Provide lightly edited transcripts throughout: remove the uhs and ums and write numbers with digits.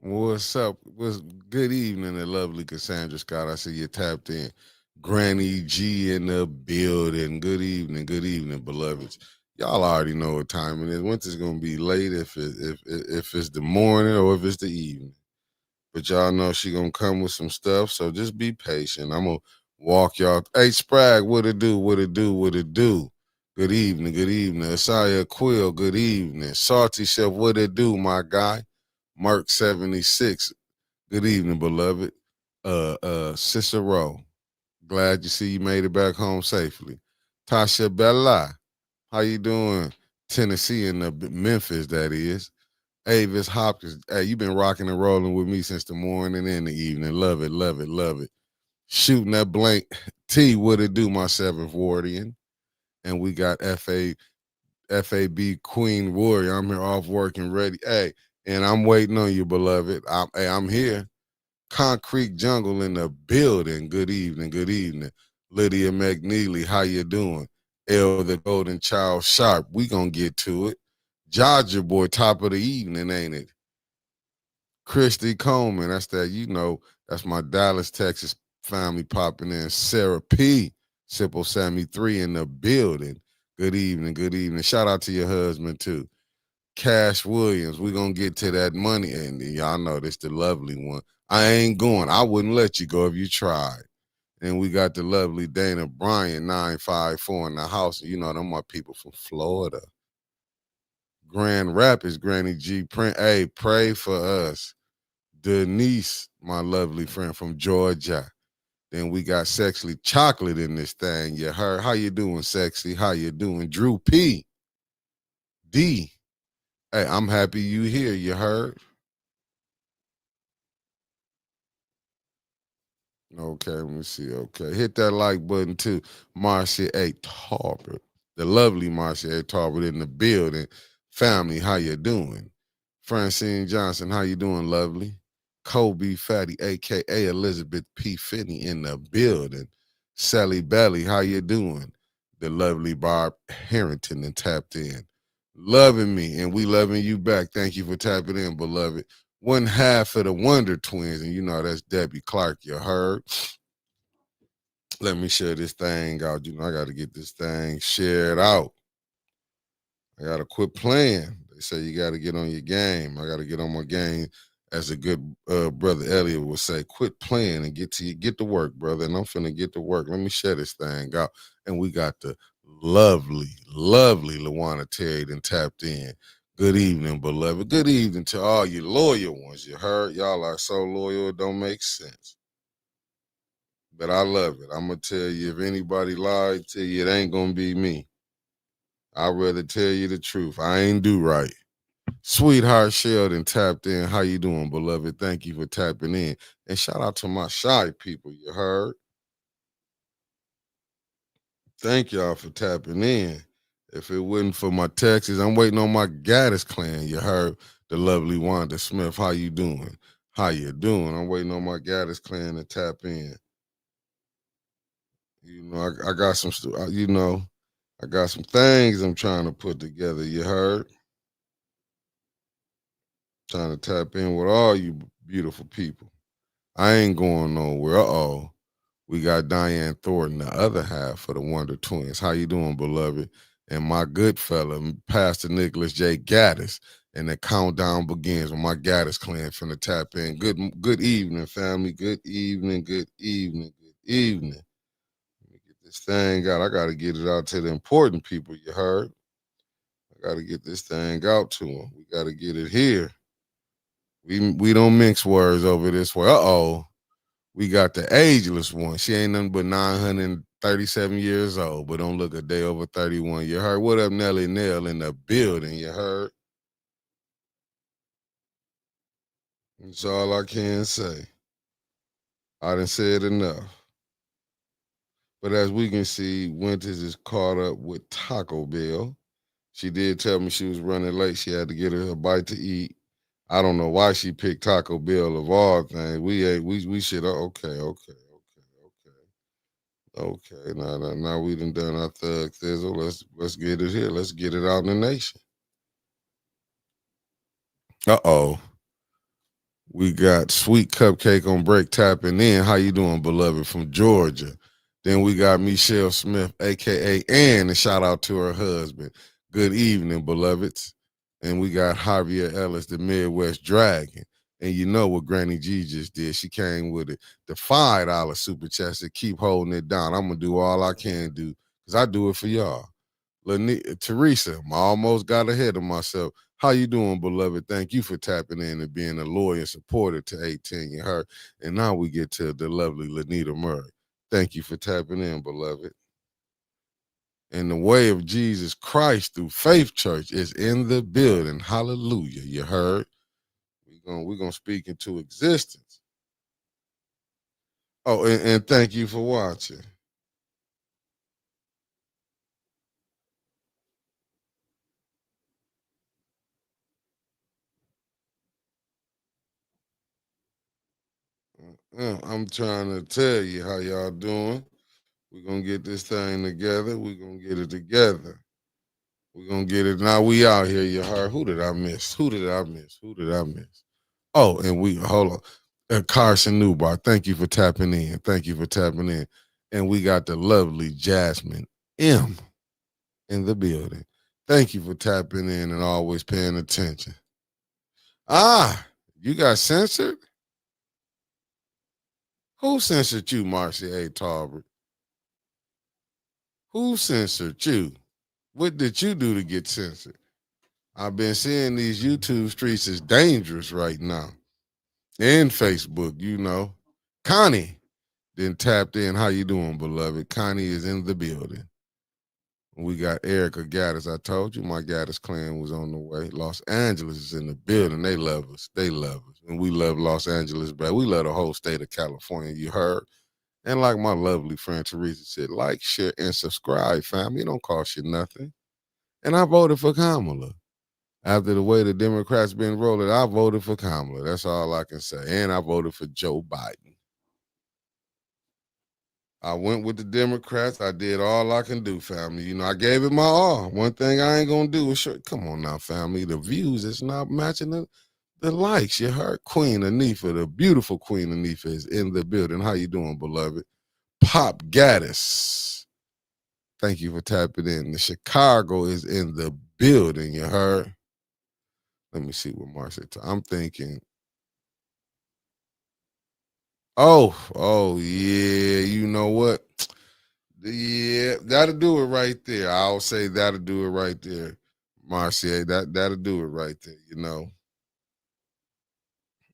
What's up? What's good evening, the lovely Cassandra Scott. I see you tapped in. Granny G in the building. Good evening, beloveds. Y'all already know what time it is. Winter's gonna be late if it's the morning or if it's the evening. But y'all know she gonna come with some stuff, so just be patient. I'm gonna walk y'all. Hey, Sprag, what it do? What it do? What it do? Good evening. Good evening. Asaya Quill. Good evening. Salty Chef, what it do, my guy? Mark 76. Good evening, beloved. Cicero. Glad you see you made it back home safely. Tasha Bella. How you doing? Tennessee and Memphis, that is. Avis Hopkins, hey, you been rocking and rolling with me since the morning and the evening. Love it, love it, love it. Shooting that blank T, what it do, my seventh wardian. And we got FAB Queen Warrior. I'm here off work and ready. Hey, and I'm waiting on you, beloved. I'm here. Concrete Jungle in the building. Good evening, good evening. Lydia McNeely, how you doing? L the Golden Child Sharp. We gonna get to it. Georgia boy, top of the evening, ain't it? Christy Coleman, that's that, that's my Dallas, Texas family popping in. Sarah P. Simple Sammy 3 in the building. Good evening, good evening. Shout out to your husband too. Cash Williams, we gonna get to that money. And y'all know this the lovely one. I ain't going. I wouldn't let you go if you tried. And we got the lovely Dana Bryan 954 in the house. You know, them my people from Florida. Grand Rapids, Granny G Print. Hey, pray for us. Denise, my lovely friend from Georgia. Then we got Sexy Chocolate in this thing. You heard? How you doing, Sexy? How you doing? Drew P. D. Hey, I'm happy you here. You heard? Okay, let me see. Okay, hit that like button too. Marcia A. Tarbert, the lovely Marcia A. Tarbert in the building. Family, how you doing? Francine Johnson, how you doing, lovely? Kobe Fatty, aka Elizabeth P. Finney, in the building. Sally Belly, how you doing? The lovely Barb Harrington and tapped in. Loving me, and we loving you back. Thank you for tapping in, beloved. One half of the Wonder Twins, and you know that's Debbie Clark, you heard. Let me share this thing out. You know, I got to get this thing shared out. I got to quit playing. They say you got to get on your game. I got to get on my game. As a good brother Elliot would say, quit playing and get to work, brother. And I'm finna get to work. Let me share this thing out. And we got the lovely Lawana Terry then tapped in. Good evening, beloved. Good evening to all you loyal ones. You heard? Y'all are so loyal, it don't make sense. But I love it. I'm gonna tell you, if anybody lied to you, it ain't gonna be me. I'd rather tell you the truth. I ain't do right. Sweetheart Sheldon tapped in. How you doing, beloved? Thank you for tapping in. And shout out to my shy people, you heard? Thank y'all for tapping in. If it wasn't for my texts, I'm waiting on my Gaddis clan, you heard? The lovely Wanda Smith. How you doing? How you doing? I'm waiting on my Gaddis clan to tap in. You know, I got some, I got some things I'm trying to put together. You heard? Trying to tap in with all you beautiful people. I ain't going nowhere. Uh-oh. We got Diane Thornton, the other half of the Wonder Twins. How you doing, beloved? And my good fella, Pastor Nicholas J. Gaddis. And the countdown begins when my Gaddis clan finna tap in. Good evening, family. Good evening, good evening, good evening. Let me get this thing out. I got to get it out to the important people, you heard? I got to get this thing out to them. We got to get it here. We don't mix words over this way. Uh-oh. We got the ageless one. She ain't nothing but 937 years old, but don't look a day over 31. You heard? What up, Nelly Nell in the building? You heard? That's all I can say. I done said enough. But as we can see, Winters is caught up with Taco Bell. She did tell me she was running late. She had to get her a bite to eat. I don't know why she picked Taco Bell of all things. We should okay. Now we done our thug thizzle. Let's get it here. Let's get it out in the nation. Uh-oh. We got Sweet Cupcake on break tapping in. How you doing, beloved, from Georgia? Then we got Michelle Smith, aka Ann, and shout out to her husband. Good evening, beloveds. And we got Javier Ellis, the Midwest Dragon. And you know what Granny G just did? She came with it. The $5 super chat to keep holding it down. I'm gonna do all I can do because I do it for y'all. Teresa, I almost got ahead of myself. How you doing, beloved? Thank you for tapping in and being a loyal supporter to 18 You Heard. And now we get to the lovely Lanita Murray. Thank you for tapping in, beloved. And the way of Jesus Christ through Faith Church is in the building. Hallelujah. You heard? We're gonna speak into existence. Oh, and thank you for watching. I'm trying to tell you how y'all doing. We're gonna get this thing together. We're gonna get it together. We're gonna get it. Now we out here, you heard. Who did I miss? Who did I miss? Who did I miss? Oh, and we hold on. Carson Newbar, thank you for tapping in. Thank you for tapping in. And we got the lovely Jasmine M in the building. Thank you for tapping in and always paying attention. Ah, you got censored? Who censored you, Marcy A. Talbert? Who censored you? What did you do to get censored? I've been seeing these YouTube streets is dangerous right now. And Facebook, you know. Connie then tapped in. How you doing, beloved? Connie is in the building. We got Erica Gaddis. I told you my Gaddis clan was on the way. Los Angeles is in the building. They love us. They love us. And we love Los Angeles, but we love the whole state of California. You heard? And like my lovely friend Teresa said, like, share, and subscribe, family. It don't cost you nothing. And I voted for Kamala. After the way the Democrats been rolling, I voted for Kamala. That's all I can say. And I voted for Joe Biden. I went with the Democrats. I did all I can do, family. You know, I gave it my all. One thing I ain't gonna do is show. Come on now, family. The views is not matching the likes. You heard Queen Anifa, the beautiful Queen Anifa is in the building. How you doing, beloved? Pop Gaddis. Thank you for tapping in. The Chicago is in the building. You heard? Let me see what Mark said. I'm thinking. Oh, yeah. You know what? Yeah, that'll do it right there. I'll say that'll do it right there, Marcia. That'll do it right there. You know,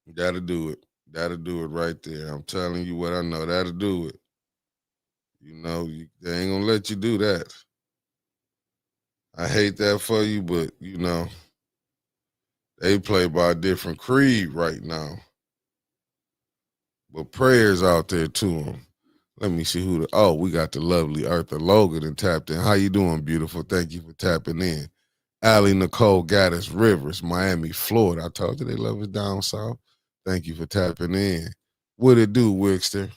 that'll do it. That'll do it right there. I'm telling you what I know. That'll do it. You know, they ain't gonna let you do that. I hate that for you, but you know, they play by a different creed right now. But prayers out there to them. Let me see who we got the lovely Eartha Logan and tapped in. How you doing, beautiful? Thank you for tapping in. Allie Nicole Gaddis Rivers, Miami, Florida. I told you they love us down south. Thank you for tapping in. What it do, Wixter?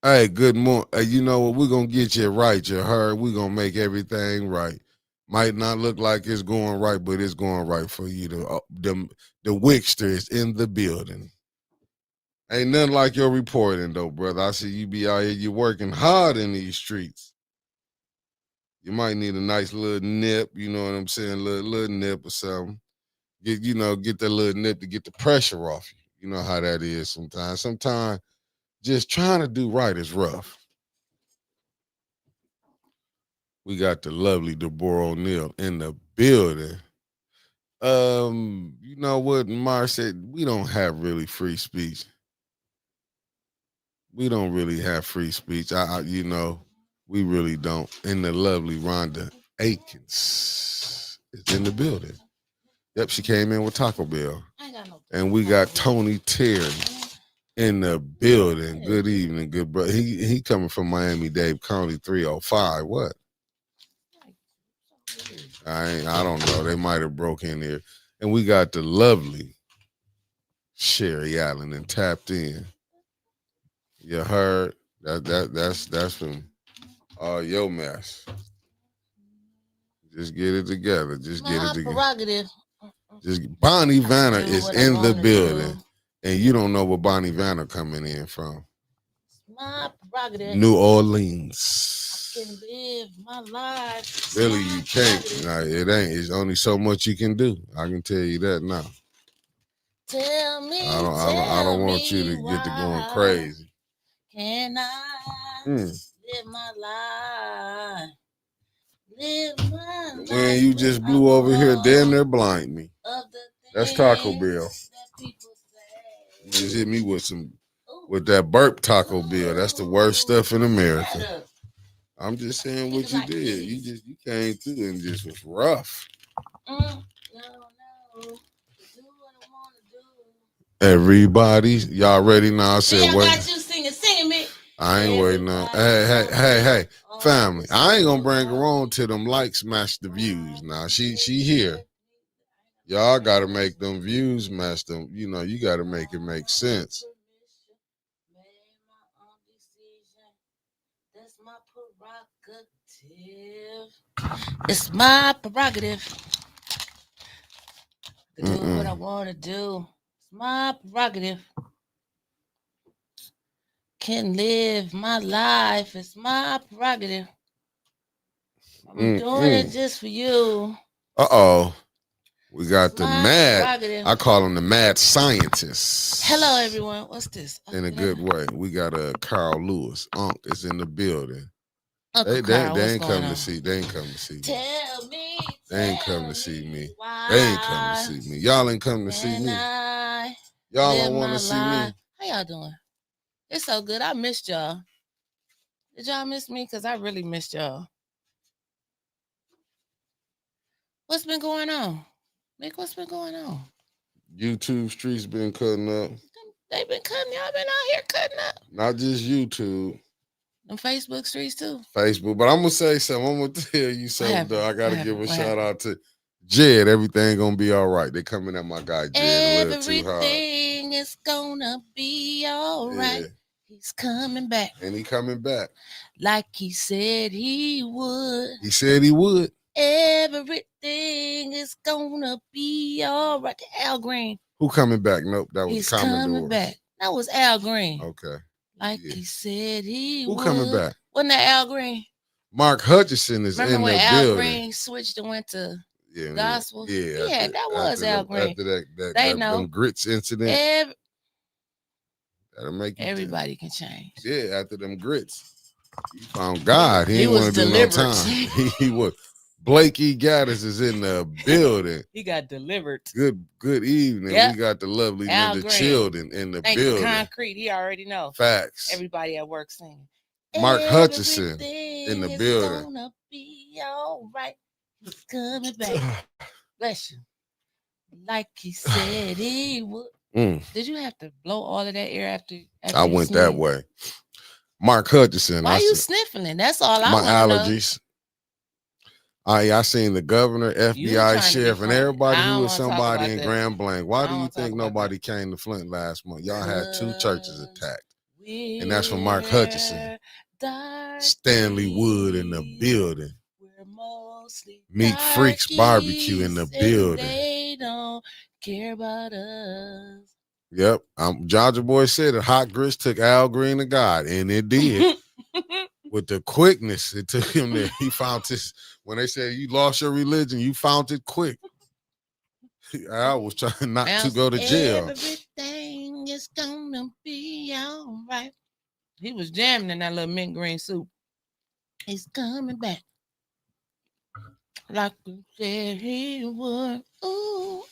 Hey, good morning. You know what? We're going to get you right, you heard. We're going to make everything right. Might not look like it's going right, but it's going right for you. The Wixter is in the building. Ain't nothing like your reporting, though, brother. I see you be out here. You working hard in these streets. You might need a nice little nip, you know what I'm saying? Little nip or something. Get that little nip to get the pressure off you. You know how that is sometimes. Sometimes just trying to do right is rough. We got the lovely Deborah O'Neill in the building. You know what Mar said? We don't have really free speech. We don't really have free speech. We really don't. And the lovely Rhonda Akins is in the building. Yep, she came in with Taco Bell. And we got Tony Terry in the building. Good evening, good brother. He coming from Miami-Dade County 305. What? I don't know. They might have broke in here. And we got the lovely Sherry Allen and tapped in. You heard? That's from your mess. Just get it together. Just get it together. Prerogative. Just Bonnie Vanner is in the building, and you don't know where Bonnie Vanner coming in from. My prerogative. New Orleans. I can live my life. Really, you can't. Nah, it ain't. It's only so much you can do. I can tell you that now. Tell me. I don't want you to get to going crazy. Can I live my life? Live my life. When you just blew over here, damn near blind me. That's Taco Bell. You just hit me with that burp Taco Bell. That's the worst stuff in America. I'm just saying what you did. You came through and just was rough. No. Everybody, y'all ready now? I said, what? I got you singing me. I ain't waiting on. Hey, family. I ain't gonna bring her on till them likes match the views. Now she here. Y'all gotta make them views match them. You know, you gotta make it make sense. That's my prerogative. It's my prerogative to do what I want to do. It's my prerogative. Can live my life. It's my prerogative. I'm doing it just for you. We got the mad. I call them the mad scientists. Hello, everyone. What's this? In a good way. We got Carl Lewis. Unc is in the building. Uncle Carl, they ain't come to see. They ain't come to see me. Tell me. They ain't come to see me. They ain't come to see me. Y'all ain't come to see me. Y'all don't want to see me. How y'all doing? It's so good. I missed y'all. Did y'all miss me? Because I really missed y'all. What's been going on? Mick, what's been going on? YouTube streets been cutting up. They been cutting. Y'all been out here cutting up. Not just YouTube. Them Facebook streets too. Facebook. But I'm going to say something. I'm going to tell you something, though. I got to give a shout out to Jed. Everything going to be all right. They coming at my guy, Jed, a little too hard. Everything is going to be all right. Yeah. He's coming back. And he coming back. Like he said he would. He said he would. Everything is gonna be all right. Al Green. Who coming back? Nope, that was He's Commodore. Coming back. That was Al Green. Okay. Like he said he would. Who coming back? Wasn't that Al Green? Mark Hutchinson is in the building. Remember when Al Green switched and went to gospel? Yeah, that was Al Green. After that them grits incident. That'll make everybody can change. Yeah, after them grits. He found God. He didn't want to do no time. He was. Blake E. Gaddis is in the building. He got delivered. Good evening. Yep. We got the lovely Linda Childen in the building. Concrete. He already know. Facts. Everybody at work singing. Mark Hutchinson in the building. Gonna be all right. He's coming back. Bless you. Like he said he would. Did you have to blow all of that air after I went that way. Mark Hutchinson. Why are you sniffling? That's all I want to know. My allergies. I seen the governor, FBI, sheriff, and everybody who was somebody in Grand Blanc. Why do you think nobody came to Flint last month? Y'all had 2 churches attacked. And that's from Mark Hutchinson. Stanley Wood in the building. Meat Freaks Barbecue in the building. They don't care about us. Yep. Georgia Boy said it. Hot grits took Al Green to God, and it did. With the quickness it took him there. He found this. When they said you lost your religion, you found it quick. I was trying not to go to jail. Everything is gonna be all right. He was jamming in that little mint green soup. He's coming back. Like he said he would. Ooh.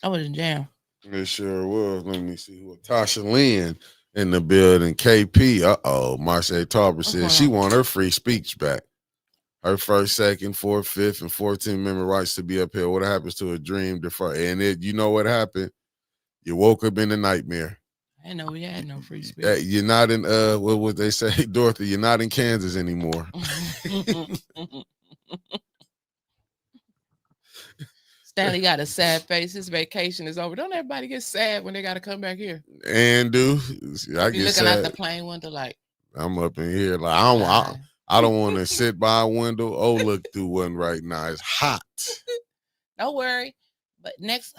I was jam. It sure was. Let me see who. Tasha Lynn in the building. KP. Marche Tarver said she want her free speech back. Her first, second, fourth, fifth, and 14th Amendment rights to be upheld. What happens to a dream deferred? And you know what happened? You woke up in a nightmare. I know we had no free speech. You're not in what would they say, Dorothy? You're not in Kansas anymore. Stanley got a sad face. His vacation is over. Don't everybody get sad when they got to come back here? And I get looking sad. out the plane window like I'm up in here like I don't want to sit by a window or look through one right now. It's hot. Don't worry. But next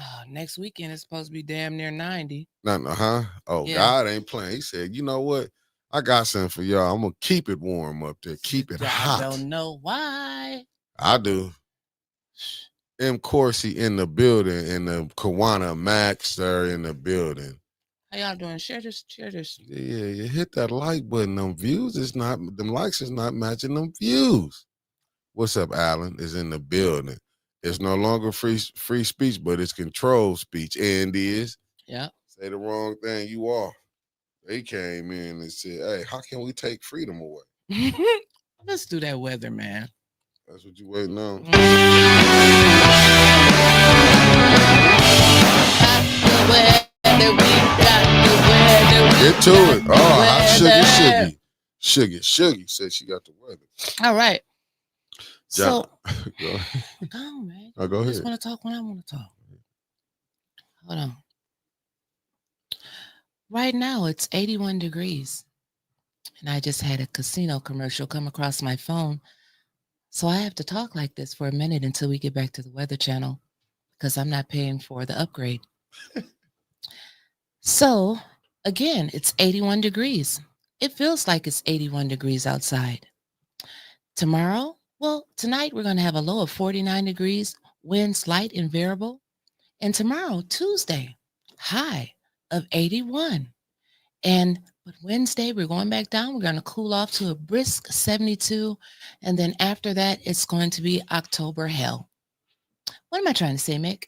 weekend is supposed to be damn near 90. Oh, Yeah. God ain't playing. He said, you know what? I got something for y'all. I'm gonna keep it warm up there. Keep it I hot. don't know why. I do. M. Corsi in the building, and the Kawana Max are in the building. How y'all doing? Share this. Yeah, you hit that like button. Them views is not, them likes is not matching them views. What's up, Alan? Is in the building. It's no longer free speech, but it's controlled speech. And is. Yeah. Say the wrong thing, you are. They came in and said, hey, how can we take freedom away? Let's do that weather, man. That's what you waiting on? Get to it. Oh, hot Shuggy said she got the weather. All right. So, go on, man. Oh, go ahead. I just want to talk when I want to talk. Hold on. Right now, it's 81 degrees. And I just had a casino commercial come across my phone. So I have to talk like this for a minute until we get back to the Weather Channel because I'm not paying for the upgrade. So, again, it's 81 degrees. It feels like it's 81 degrees outside. Tomorrow, well, tonight we're going to have a low of 49 degrees, winds light and variable. And tomorrow, Tuesday, high of 81. But Wednesday, we're going back down. We're going to cool off to a brisk 72. And then after that, it's going to be October hell. What am I trying to say, Mick?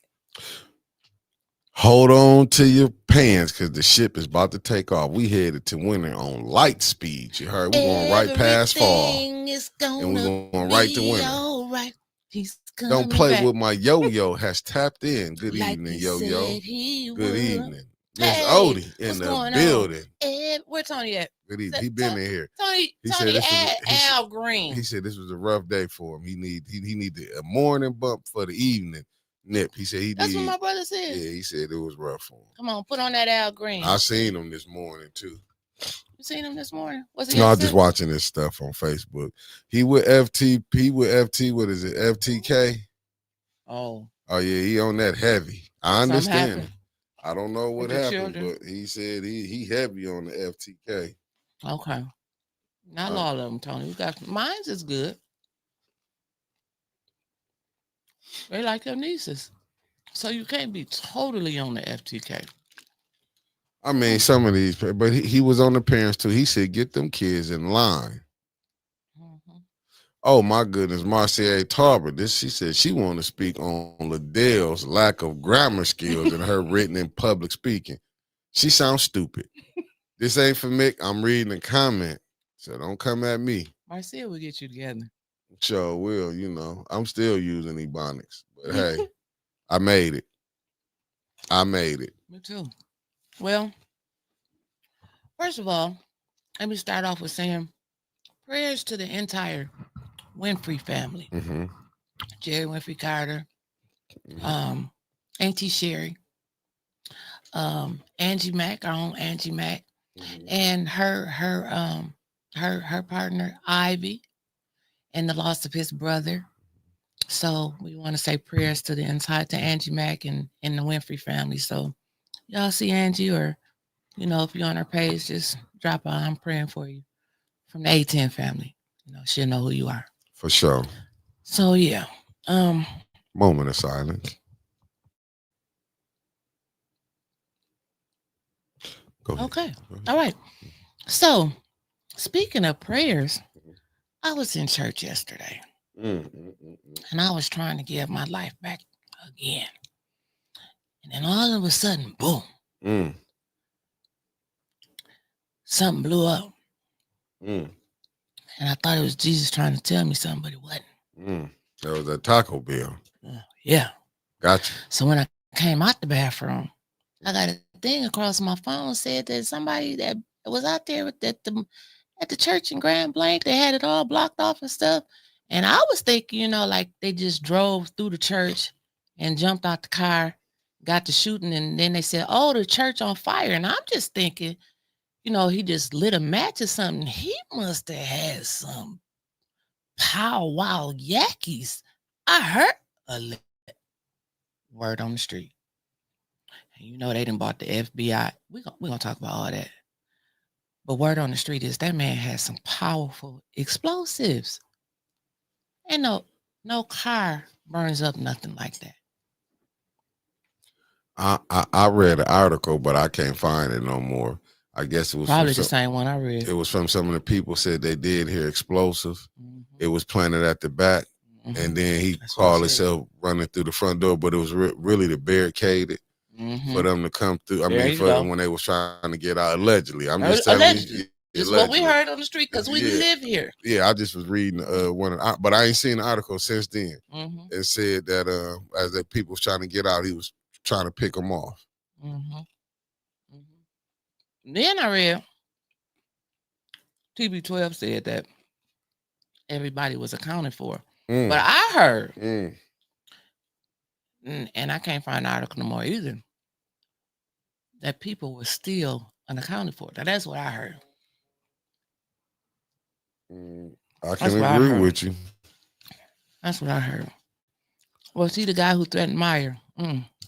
Hold on to your pants because the ship is about to take off. We headed to winter on light speed. You heard? We're going right past fall. And we're going right to winter. All right. Don't play with my yo-yo has tapped in. Good evening, yo-yo. Good evening. Miss Odie in the building. Where Tony at? Good evening. He been in here. Tony Al Green. He said this was a rough day for him. He needed a morning bump for the evening nip. He said That's what my brother said. Yeah, he said it was rough for him. Come on, put on that Al Green. I seen him this morning too. You seen him this morning? Was he? No, I was just watching this stuff on Facebook. He with FT. What is it? FTK. Oh yeah, he on that heavy. I understand. I don't know what happened, but he said he heavy on the FTK. Okay. Not all of them, Tony. We got mine's is good. They like your nieces. So you can't be totally on the FTK. I mean, some of these, but he was on the parents too. He said, get them kids in line. Mm-hmm. Oh my goodness, Marcia Tarver. She said she wanted to speak on Liddell's lack of grammar skills in her written and public speaking. She sounds stupid. This ain't for Mick. I'm reading a comment, so don't come at me. Marcia will get you together. Sure will. I'm still using Ebonics, but hey, I made it. Me too. Well, first of all, let me start off with saying prayers to the entire Winfrey family. Mm-hmm. Jerry Winfrey Carter, Auntie Sherry, Angie Mack, our own Angie Mack, mm-hmm. and her partner Ivy, and the loss of his brother. So we want to say prayers to Angie Mack and the Winfrey family. So y'all see Angie, or if you're on her page, just drop by. I'm praying for you from the A10 family. She'll know who you are. For sure. So yeah. Moment of silence. Go ahead. Okay. All right. So speaking of prayers, I was in church yesterday. And I was trying to give my life back again. And then all of a sudden, boom. Something blew up. And I thought it was Jesus trying to tell me something, but it wasn't. That was a Taco Bell. Yeah. Gotcha. So when I came out the bathroom, I got a thing across my phone said that somebody that was out there at the church in Grand Blanc, they had it all blocked off and stuff. And I was thinking, like they just drove through the church and jumped out the car, got to shooting, and then they said, oh, the church on fire. And I'm just thinking, he just lit a match or something. He must have had some powwow yakkies. I heard a little. Word on the street. And you know they done bought the FBI. We gonna talk about all that. But word on the street is that man has some powerful explosives. And no car burns up nothing like that. I read an article, but I can't find it no more. I guess it was from Probably the same one I read. it was from some of the people said they did hear explosive. Mhm. It was planted at the back, Mhm. and then he That's what called he said. himself running through the front door, but it was really to barricade it for Mhm. them to come through. I There mean, you for go. when they was trying to get out allegedly. I'm just telling you, Allegedly. This is what we allegedly. heard on the street because we Yeah, live here. yeah. I just was reading but I ain't seen the article since then. Mm-hmm. It said that as the people was trying to get out, he was trying to pick them off. Mm-hmm. Mm-hmm. Then I read TB12 said that everybody was accounted for. But I heard, and I can't find the article no more either, that people were still unaccounted for. Now, that's what I heard. I That's can what I agree heard. with you. That's what I heard. Well, see the guy who threatened Meyer.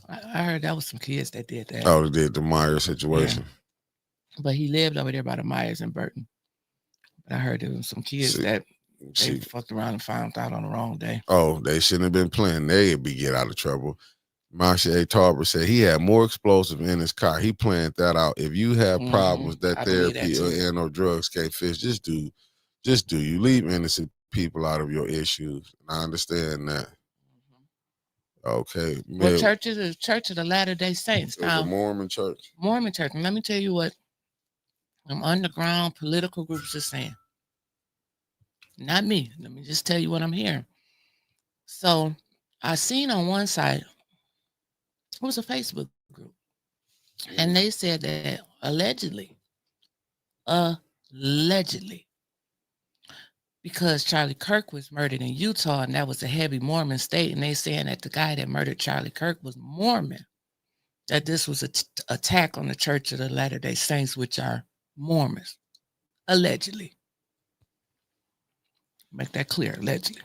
I heard that was some kids that did that. Oh, they did the Meyer situation. Yeah. But he lived over there by the Myers in Burton. But I heard there was some kids that they fucked around and found out on the wrong day. Oh, they shouldn't have been playing. They'd be get out of trouble. Marsha A. Tarver said he had more explosive in his car. He planned that out. If you have problems that therapy and or drugs can't fix, just do you. Leave innocent people out of your issues. I understand that. Okay. Well, church is a Church of the Latter-day Saints. It was a Mormon church. Mormon church. And let me tell you what them underground political groups are saying. Not me. Let me just tell you what I'm hearing. So I seen on one side, it was a Facebook group, and they said that allegedly, because Charlie Kirk was murdered in Utah, and that was a heavy Mormon state, and they saying that the guy that murdered Charlie Kirk was Mormon, that this was an attack on the Church of the Latter-day Saints, which are Mormons, allegedly. Make that clear, allegedly.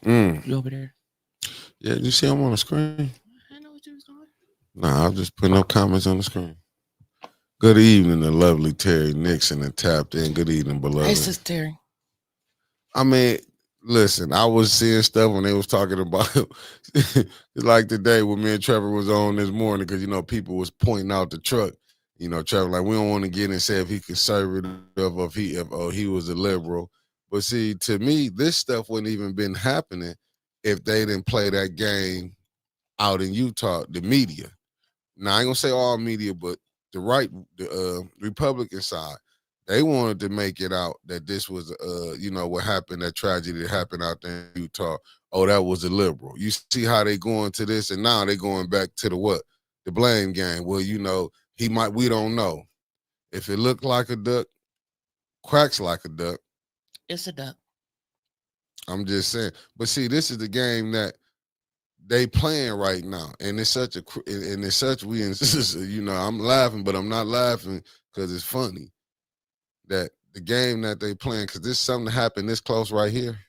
You over there? Yeah, you see I'm on the screen? I know what you was doing. Nah, I'm just putting up comments on the screen. Good evening, the lovely Terry Nixon and tapped in. Good evening, beloved. Hey, Sister Terry. I mean, listen, I was seeing stuff when they was talking about like today when me and Trevor was on this morning because people was pointing out the truck. Trevor like we don't want to get and say if he conservative or if he was a liberal. But see, to me, this stuff wouldn't even been happening if they didn't play that game out in Utah, the media. Now I ain't gonna say all media, but the Republican side, they wanted to make it out that this was what happened, that tragedy that happened out there in Utah. Oh, that was a liberal. You see how they going to this, and now they going back to the blame game. Well, we don't know. If it looked like a duck, quacks like a duck. It's a duck. I'm just saying. But see, this is the game that they playing right now, and it's such I'm laughing, but I'm not laughing because it's funny that the game that they playing, because this is something that happened this close right here,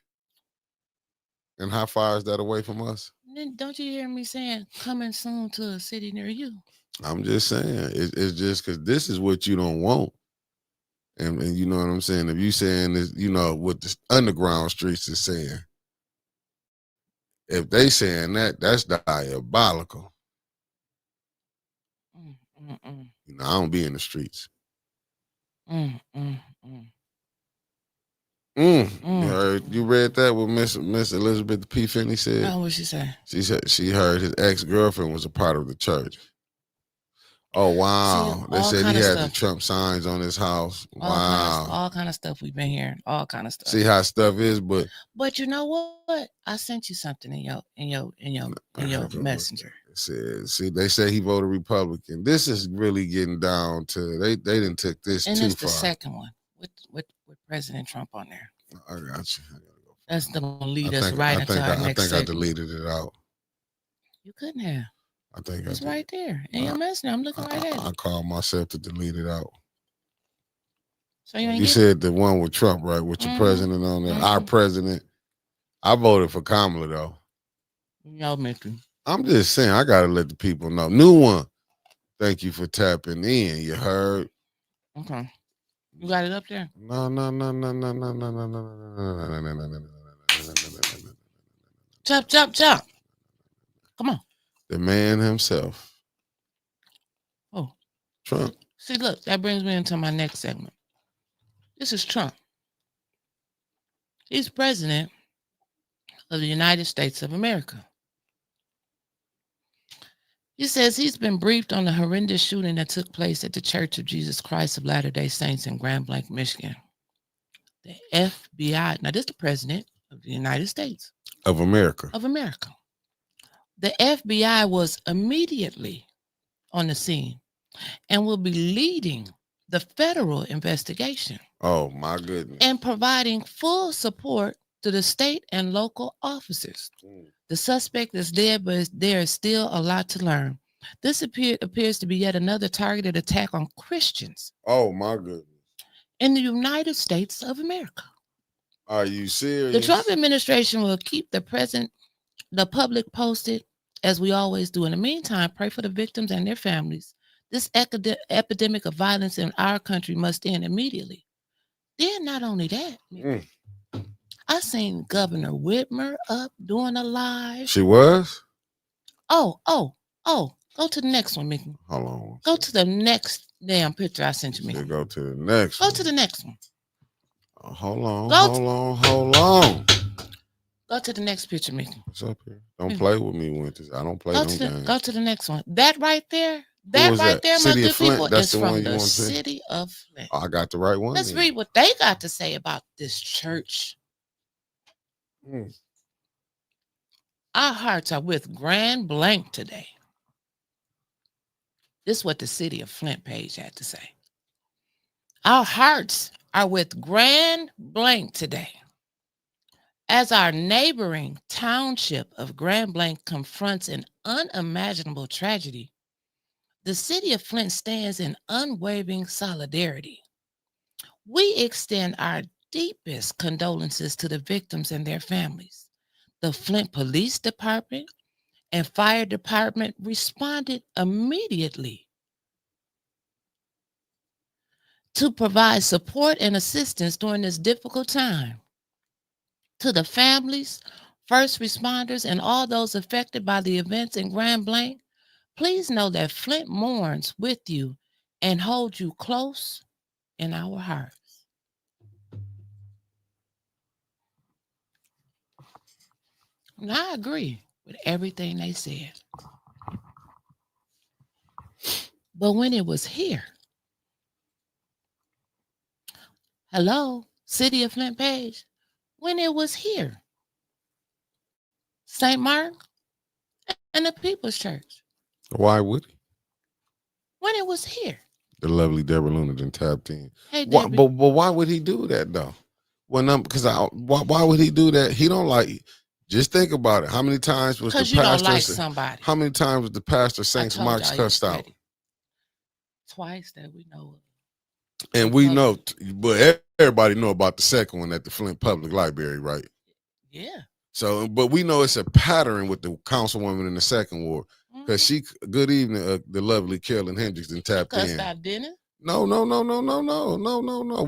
and how far is that away from us? Don't you hear me saying coming soon to a city near you? I'm just saying it's just because this is what you don't want, and you know what I'm saying. If you saying this, what the underground streets is saying. If they saying that, that's diabolical. I don't be in the streets. You read that what Miss Elizabeth P. Finney said? Oh, what she say? She said she heard his ex-girlfriend was a part of the church. Oh wow! They said he had the Trump signs on his house. Wow! All kind of stuff we've been hearing. All kind of stuff. See how stuff is, but you know what? I sent you something in your messenger. See, they say he voted Republican. This is really getting down to they didn't took this and too far. And it's the second one with President Trump on there. I got you. That's gonna lead us right into our next segment. I deleted it out. You couldn't have. I think it's right there in your messenger. I'm looking right at it. I called myself to delete it out. So you ain't You get it? said the one with Trump, right? With your president on there, our president. I voted for Kamala though. Y'all mentioned. I'm just saying, I gotta let the people know. New one. Thank you for tapping in. You heard? Okay. You got it up there? No, no, no, no, no, no, no, no, no, no, no, no, no, no, no. Chop, chop, chop. Come on. The man himself, Oh, Trump. see, look, that brings me into my next segment. This is Trump. He's president of the United States of America. He says he's been briefed on the horrendous shooting that took place at the Church of Jesus Christ of Latter-day Saints in Grand Blanc, Michigan. The FBI, now this is the president of the United States Of America. of America. The FBI was immediately on the scene and will be leading the federal investigation Oh my goodness. and providing full support to the state and local officers. The suspect is dead, but there is still a lot to learn. This appears to be yet another targeted attack on Christians Oh my goodness. in the United States of America. Are you serious? The Trump administration will keep the public posted, as we always do. In the meantime, pray for the victims and their families. This epidemic of violence in our country must end immediately. Then, not only that, I seen Governor Whitmer up doing a live. She was? Oh. Go to the next one, Mickey. Hold on. Go to the next damn picture I sent you, Mickey. Go to the next Go one. to the next one. Hold on. Go to the next picture, Mickey. It's up here. Don't play with me, Winters. I don't play no games. Go to the next one. That right there, my good people, is from the city of Flint. Oh, I got the right one. Let's read what they got to say about this church. Our hearts are with Grand Blanc today. This is what the city of Flint page had to say. Our hearts are with Grand Blanc today. As our neighboring township of Grand Blanc confronts an unimaginable tragedy, the city of Flint stands in unwavering solidarity. We extend our deepest condolences to the victims and their families. The Flint Police Department and Fire Department responded immediately to provide support and assistance during this difficult time. To the families, first responders, and all those affected by the events in Grand Blanc, please know that Flint mourns with you and holds you close in our hearts. And I agree with everything they said. But when it was here, hello, City of Flint page, when it was here, St. Mark and the People's Church. Why would he? When it was here. The lovely Deborah Luna then tapped in. Hey, but why would he do that though? Why would he do that? He don't like. Just think about it. How many times was the pastor? Because you don't like somebody. How many times was the pastor St. Mark's cussed out? Twice that we know of. And we know, but everybody know about the second one at the Flint Public Library, right? Yeah. So, but we know it's a pattern with the councilwoman in the second ward. Because she, good evening, the lovely Carolyn Hendricks and tapped in. Cussed out Dennis? No.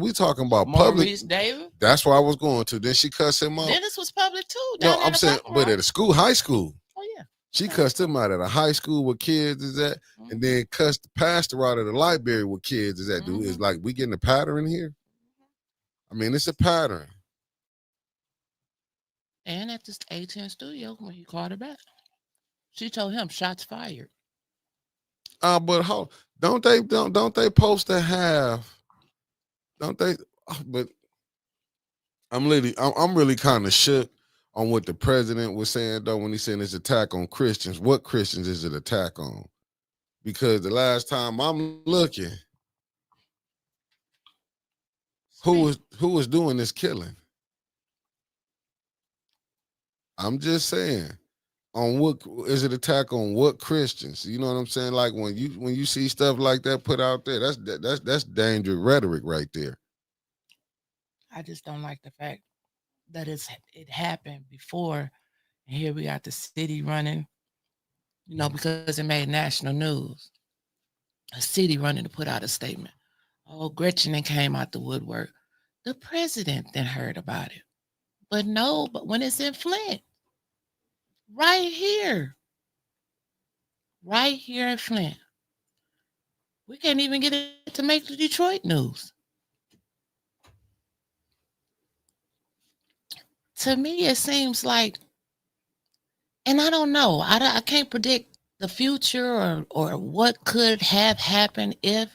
We talking about Maurice public. David? That's where I was going to. Then she cussed him out. Dennis was public too. No, I'm saying, but at a school, high school. Oh, yeah. She cussed him out at a high school where kids is at, and then cussed the pastor out at the library where kids is at. Dude, it's like we getting a pattern here. I mean, it's a pattern. And at the A10 studio when he called her back, she told him shots fired. But don't they supposed to have? Don't they? But I'm really kind of shook on what the president was saying though when he said it's attack on Christians. What Christians is it attack on? Because the last time I'm looking, who was doing this killing? I'm just saying. On what is it attack on what Christians? You know what I'm saying? Like when you see stuff like that put out there, that's dangerous rhetoric right there. I just don't like the fact that it happened before, and here we got the city running, because it made national news. A city running to put out a statement. Oh, Gretchen then came out the woodwork. The president then heard about it. But no, but when it's in Flint, right here in Flint, we can't even get it to make the Detroit news. To me, it seems like, and I don't know, I can't predict the future or what could have happened if,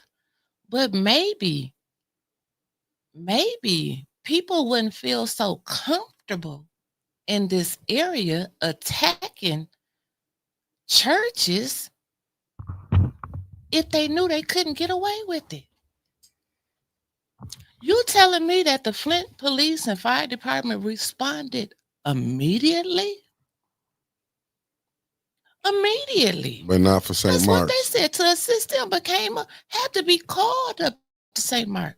but maybe people wouldn't feel so comfortable in this area attacking churches if they knew they couldn't get away with it. You telling me that the Flint police and fire department responded immediately? Immediately. But not for St. That's Mark's. what they said, to assist them, but had to be called up to St. Mark.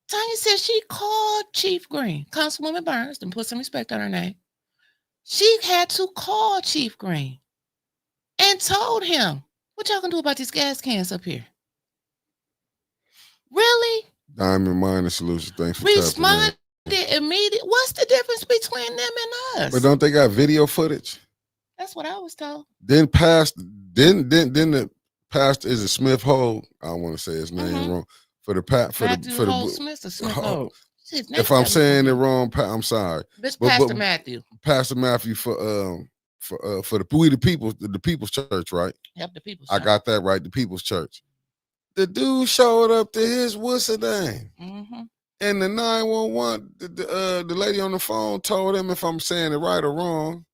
Tanya said she called Chief Green, Councilwoman Burns, and put some respect on her name. She had to call Chief Green and told him, what y'all gonna do about these gas cans up here? Really? Diamond Mining Solutions. Thanks for responded immediately. What's the difference between them and us? But don't they got video footage? That's what I was told. Then the pastor is a Smith Hole. I don't want to say his name wrong. For the Smith or Smith Hole. If I'm saying it wrong, I'm sorry. This Pastor Matthew. Pastor Matthew for the People's Church, right? Yep, the People's Church. I got that right, the People's Church. The dude showed up to his what's her name? Mm-hmm. And the 911, the lady on the phone told him, if I'm saying it right or wrong,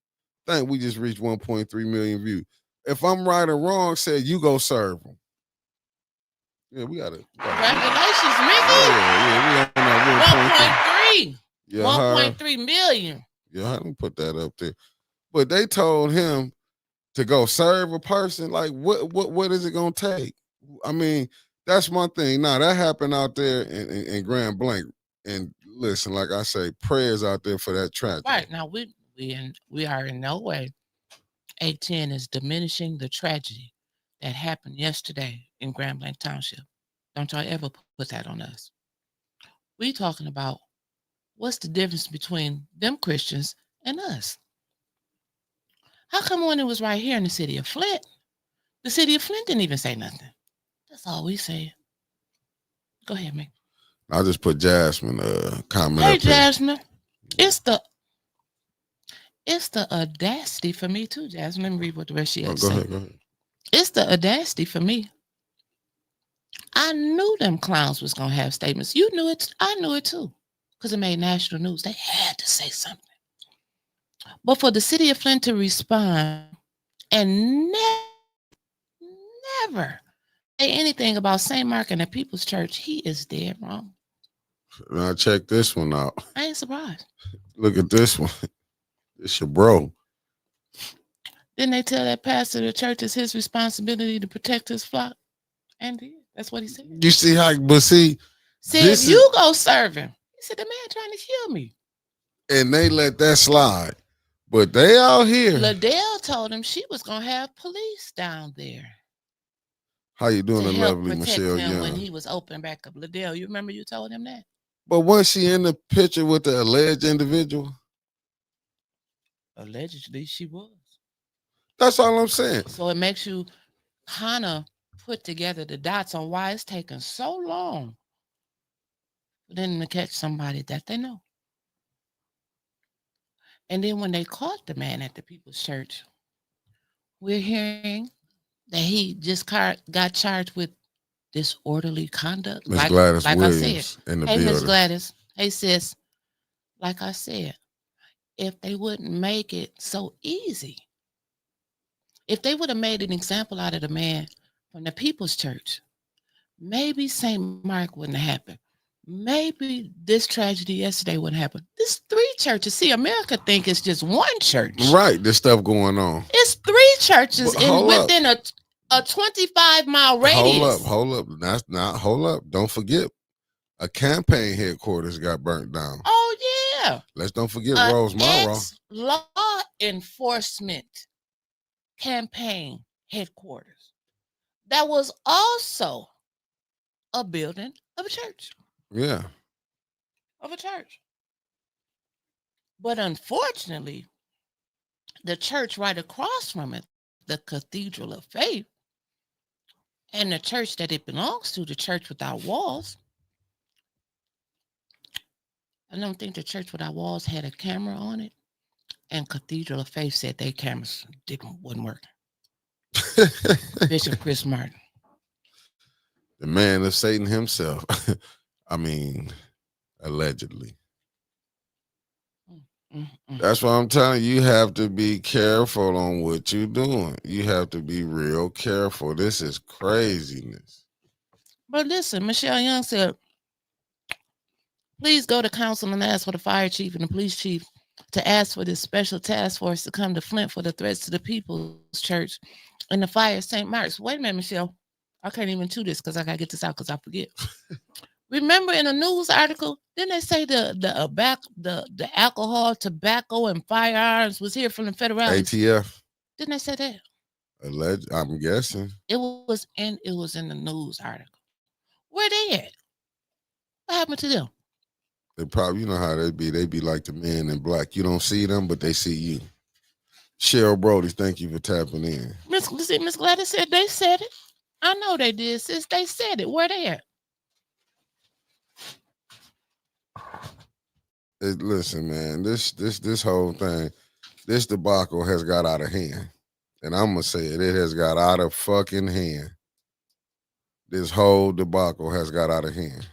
I think we just reached 1.3 million views. If I'm right or wrong, said you go serve them. Yeah, we got it. Congratulations, Mickey. Yeah, we on 1.3. Yeah, 1.3 million. Yeah, I didn't put that up there. But they told him to go serve a person. Like, what is it gonna take? I mean, that's my thing. Now that happened out there in Grand Blanc. And listen, like I say, prayers out there for that tragedy. Right. Now we are in no way 810 is diminishing the tragedy that happened yesterday in Grand Blanc Township. Don't y'all ever put that on us. We talking about what's the difference between them Christians and us. How come when it was right here in the city of Flint, the city of Flint didn't even say nothing? That's all we say. Go ahead, Mick. I just put Jasmine comment. Hey, Jasmine. It's the audacity for me too, Jasmine. Let me read what the rest she had to say. Go ahead. It's the audacity for me. I knew them clowns was gonna have statements. You knew it. I knew it too, because it made national news. They had to say something. But for the city of Flint to respond and never say anything about St. Mark and the People's Church, he is dead wrong. Now check this one out. I ain't surprised. Look at this one. It's your bro. Didn't they tell that pastor of the church it's his responsibility to protect his flock? And that's what he said. You see how, but see. Said, you go serve him. He said, the man trying to kill me. And they let that slide. But they out here. Liddell told him she was going to have police down there. How you doing, the lovely Michelle Young? When he was opening back up. Liddell, you remember you told him that? But was she in the picture with the alleged individual? Allegedly, she was. That's all I'm saying. So it makes you kind of put together the dots on why it's taking so long for them to catch somebody that they know. And then when they caught the man at the People's Church, we're hearing that he just got charged with disorderly conduct. Miss Gladys Williams I said. In the hey, building. Miss Gladys. Hey, sis. Like I said, if they wouldn't make it so easy, if they would have made an example out of the man from the People's Church, maybe St. Mark wouldn't have happened. Maybe this tragedy yesterday wouldn't happen. There's 3 churches. See, America think it's just one church. Right, there's stuff going on. It's 3 churches within a 25-mile radius. Hold up. That's not, hold up. Don't forget. A campaign headquarters got burnt down. Oh, yeah. Let's don't forget Rose Monroe. Law enforcement campaign headquarters. That was also a building of a church. Yeah. Of a church. But unfortunately, the church right across from it, the Cathedral of Faith, and the church that it belongs to, the Church Without Walls, I don't think the Church Without Walls had a camera on it. And Cathedral of Faith said their cameras wasn't working. Bishop Chris Martin. The man of Satan himself. I mean, allegedly. That's why I'm telling you, you have to be careful on what you're doing. You have to be real careful. This is craziness. But listen, Michelle Young said, please go to council and ask for the fire chief and the police chief to ask for this special task force to come to Flint for the threats to the People's Church and the fire of St. Mark's. Wait a minute, Michelle. I can't even do this because I got to get this out because I forget. Remember in a news article, didn't they say the alcohol, tobacco, and firearms was here from the Federalists? ATF. Didn't they say that? Alleged, I'm guessing. It was in the news article. Where they at? What happened to them? They probably, you know how they be. They be like the men in black. You don't see them, but they see you. Cheryl Brody, thank you for tapping in. Miss Gladys said they said it. I know they did, sis. They said it. Where they at? Listen, man, this whole thing, this debacle has got out of hand. And I'm going to say it has got out of fucking hand. This whole debacle has got out of hand.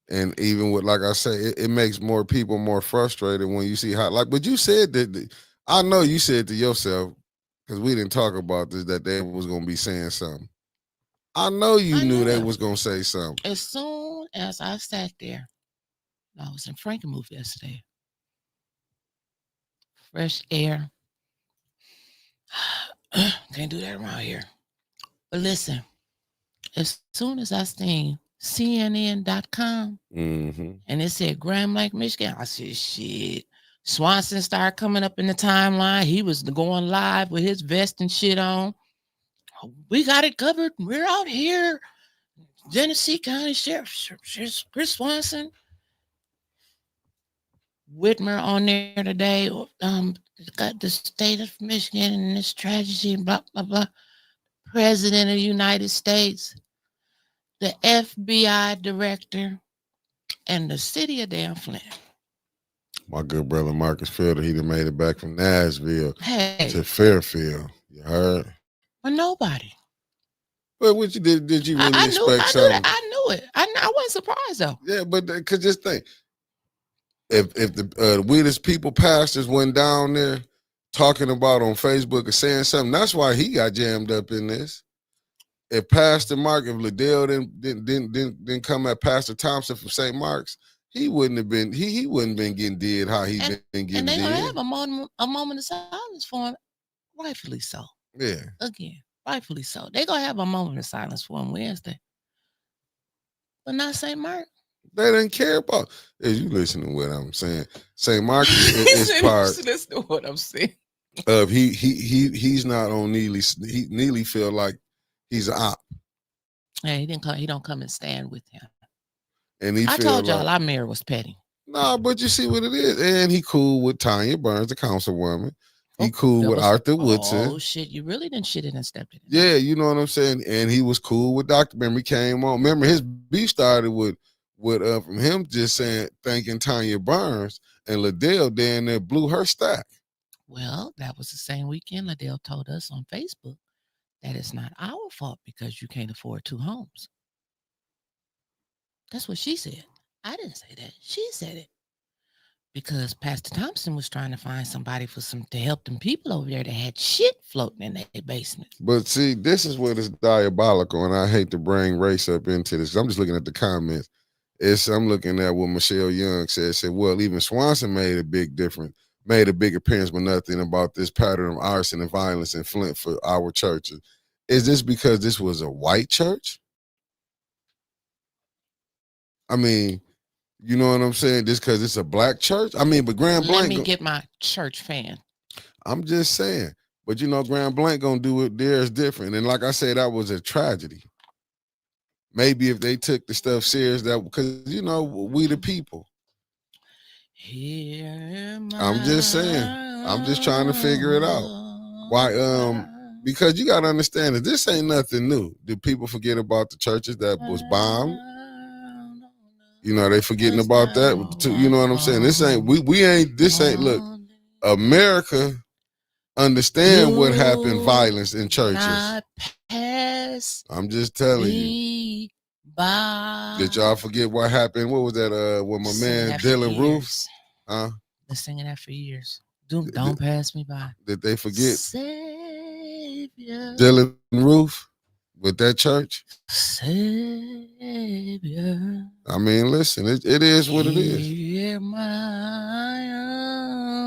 And even with, like I say, it makes more people more frustrated when you see how, like, but you said that, I know you said to yourself, because we didn't talk about this, that they was going to be saying something. I know you knew they was going to say something. As soon as I sat there, I was in Frankenmuth yesterday. Fresh air. Can't do that around here. But listen, as soon as I seen CNN.com and it said Grand Blanc, Michigan, I said, shit. Swanson started coming up in the timeline. He was going live with his vest and shit on. We got it covered. We're out here. Genesee County Sheriff Chris Swanson. Whitmer on there today. Got the state of Michigan and this tragedy and blah, blah, blah. President of the United States, the FBI director, and the city of damn Flint. My good brother Marcus Fielder, he done made it back from Nashville to Fairfield. You heard? Well, nobody. But what you did you really expect something? I knew it. I wasn't surprised though. Yeah, but because just think, if the weirdest people pastors went down there talking about on Facebook or saying something, that's why he got jammed up in this. If Pastor Mark, if Liddell didn't come at Pastor Thompson from St. Mark's, he wouldn't have been he wouldn't been getting did how he been getting and they did. gonna have a moment of silence for him, rightfully so. Yeah. Again, rightfully so. They gonna have a moment of silence for him Wednesday, but not St. Mark. They didn't care about. Is you listening to what I'm saying? St. Mark is part. Listen to what I'm saying. Of he's not on Neely. Neely feel like he's an op. Yeah, he didn't come. He don't come and stand with him. And I told y'all our mayor was petty. No, but you see what it is. And he cool with Tanya Burns, the councilwoman. He cool with Arthur Woodson. Oh shit, you really didn't shit it and stepped in. Yeah, you know what I'm saying. And he was cool with Dr. Remember, he came on. Remember, his beef started with from him just saying thanking Tanya Burns, and Liddell then there blew her stack. Well, that was the same weekend Liddell told us on Facebook that it's not our fault because you can't afford 2 homes. That's what she said. I didn't say that. She said it. Because Pastor Thompson was trying to find somebody to help them people over there that had shit floating in their basement. But see, this is what is diabolical, and I hate to bring race up into this. I'm just looking at the comments. I'm looking at what Michelle Young said, well, even Swanson made a big appearance, but nothing about this pattern of arson and violence in Flint for our churches. Is this because this was a white church? I mean, you know what I'm saying? Just because it's a black church. I mean, but Grand Let Blanc. me get my church fan. I'm just saying. But you know, Grand Blanc gonna do it. Theirs different. And like I said, that was a tragedy. Maybe if they took the stuff serious, that because you know we the people. Hear I'm just saying. I'm just trying to figure it out. Why? Because you gotta understand that this ain't nothing new. Did people forget about the churches that was bombed? You know, they forgetting about that too. You know what I'm saying? This ain't we ain't this ain't look. America understand what happened violence in churches. I'm just telling you. Did y'all forget what happened? What was that when my man Dylan Roof? Been singing that for years. Don't pass me by. Did they forget Savior Dylan Roof with that church? Savior. I mean, listen, it is what it is. Hear my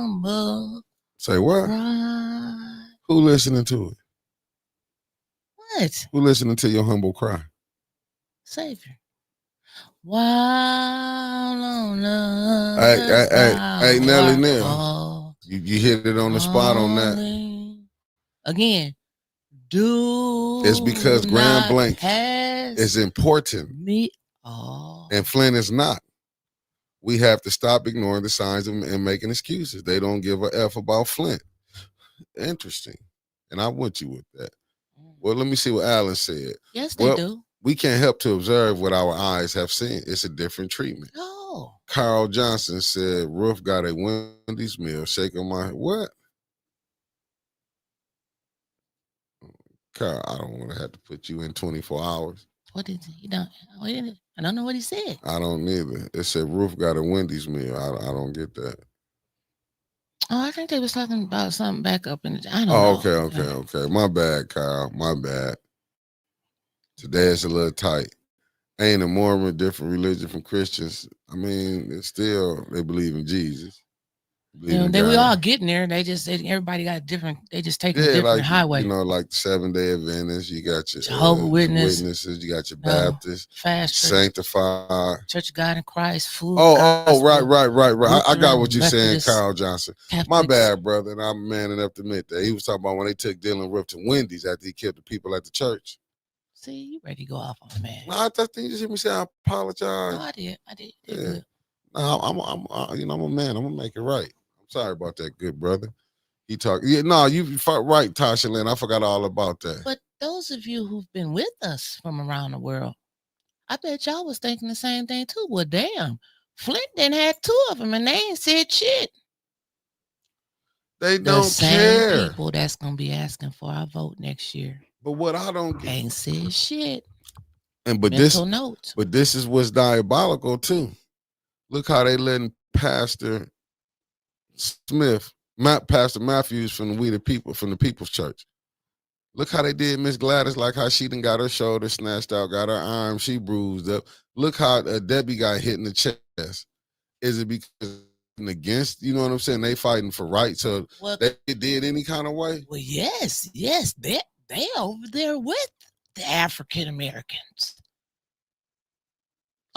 humble Say what? cry. Who listening to it? What? Who listening to your humble cry? Savior. While on the Hey, Nelly Nell. You hit it on the spot on that. Again, do it's because Grand Blanc is important. Me. And Flint is not. We have to stop ignoring the signs and making excuses. They don't give a F about Flint. Interesting. And I'm with you with that. Well, let me see what Alan said. Yes, they do. We can't help to observe what our eyes have seen. It's a different treatment. Oh. Carl Johnson said, Roof got a Wendy's meal. Shaking my head. What? Carl, I don't want to have to put you in 24 hours. What is he? I don't know what he said. I don't either. It said Roof got a Wendy's meal. I don't get that. Oh, I think they was talking about something back up in the. I don't know. Okay. My bad, Kyle. My bad. Today it's a little tight. Ain't a Mormon different religion from Christians. I mean, it's still they believe in Jesus. We all getting there. Everybody got different. They just taking a different like, highway. You know, like the 7-day Adventists. You got your Jehovah's Witnesses. You got your Baptists, Fast Sanctified, Church of God in Christ, food. Right. I got what you're saying, Carl Johnson. Catholics. My bad, brother. And I'm man enough to admit that he was talking about when they took Dylan Roof to Wendy's after he killed the people at the church. See, you ready to go off on man? No, I think you just hear me say I apologize. No, I did. Yeah. Good. No, I'm a man. I'm gonna make it right. I'm sorry about that, good brother. He talked. Yeah, no, you right, Tasha Lynn. I forgot all about that. But those of you who've been with us from around the world, I bet y'all was thinking the same thing too. Well, damn, Flint done had 2 of them, and they ain't said shit. They don't care. The same people that's gonna be asking for our vote next year. But what I don't get ain't said shit. But this is what's diabolical too. Look how they letting Pastor Matthews from the People's Church. Look how they did Miss Gladys, like how she done got her shoulder snatched out, got her arm, she bruised up. Look how Debbie got hit in the chest. Is it because against, you know what I'm saying? They fighting for rights, so they did any kind of way? Well, yes. They over there with the African Americans.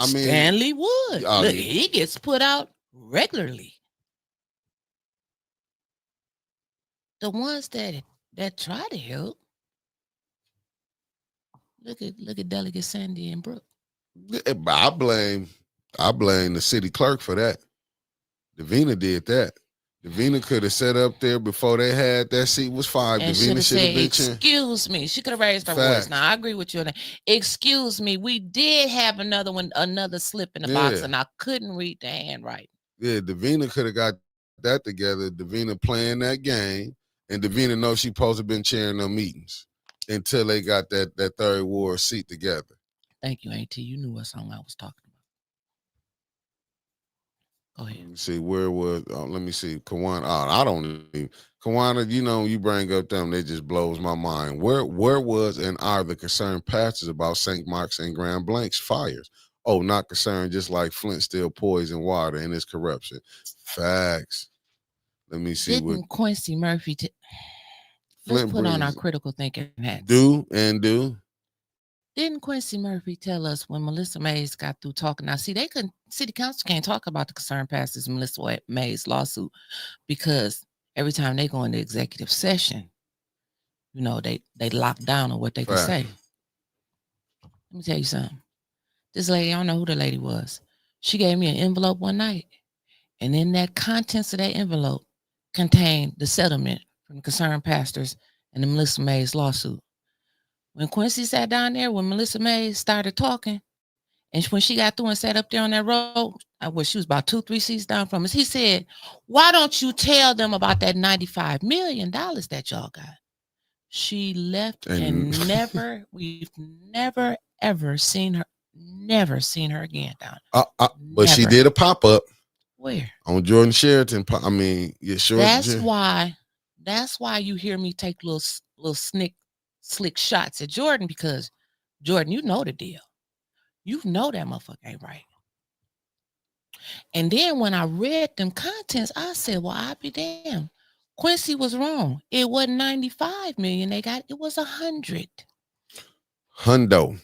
I mean, Stanley Wood. Look, he gets put out regularly. The ones that try to help. Look at Delegate Sandy and Brooke. I blame the city clerk for that. Davina did that. Davina could have sat up there before they had that seat was 5. And Davina should have said, excuse me. She could have raised her voice. Now, I agree with you on that. Excuse me. We did have another slip in the box, and I couldn't read the handwriting. Yeah, Davina could have got that together. Davina playing that game, and Davina knows she supposed to have been chairing them meetings until they got that third ward seat together. Thank you, Auntie. You knew what song I was talking about. Go ahead. Let me see, where was, let me see, Kawana. I don't even, Kawana, you know, you bring up them, they just blows my mind. Where was and are the concerned pastors about St. Mark's and Grand Blanc's fires? Oh, not concerned, just like Flint still poison water and its corruption. Facts. Let me see. Didn't Quincy Murphy let's put on our critical thinking hats. Do. Didn't Quincy Murphy tell us when Melissa Mays got through talking? Now, see, they couldn't. City Council can't talk about the concerned pastors Melissa Mays lawsuit because every time they go into executive session, they lock down on what they can say. Let me tell you something. This lady, I don't know who the lady was. She gave me an envelope one night, and in that contents of that envelope contained the settlement from the concerned pastors and the Melissa Mays lawsuit. When Quincy sat down there, when Melissa Mays started talking, and when she got through and sat up there on that road, she was about 2-3 seats down from us, he said, "Why don't you tell them about that $95 million that y'all got?" She left and we've never, ever seen her again down. But she did a pop-up. Where? On Jordan Sheraton. I mean, yeah, sure. That's why you hear me take little slick shots at Jordan, because Jordan, you know the deal. You know that motherfucker ain't right. And then when I read them contents, I said, well, I'll be damned. Quincy was wrong. It wasn't 95 million they got. It was 100. Hundo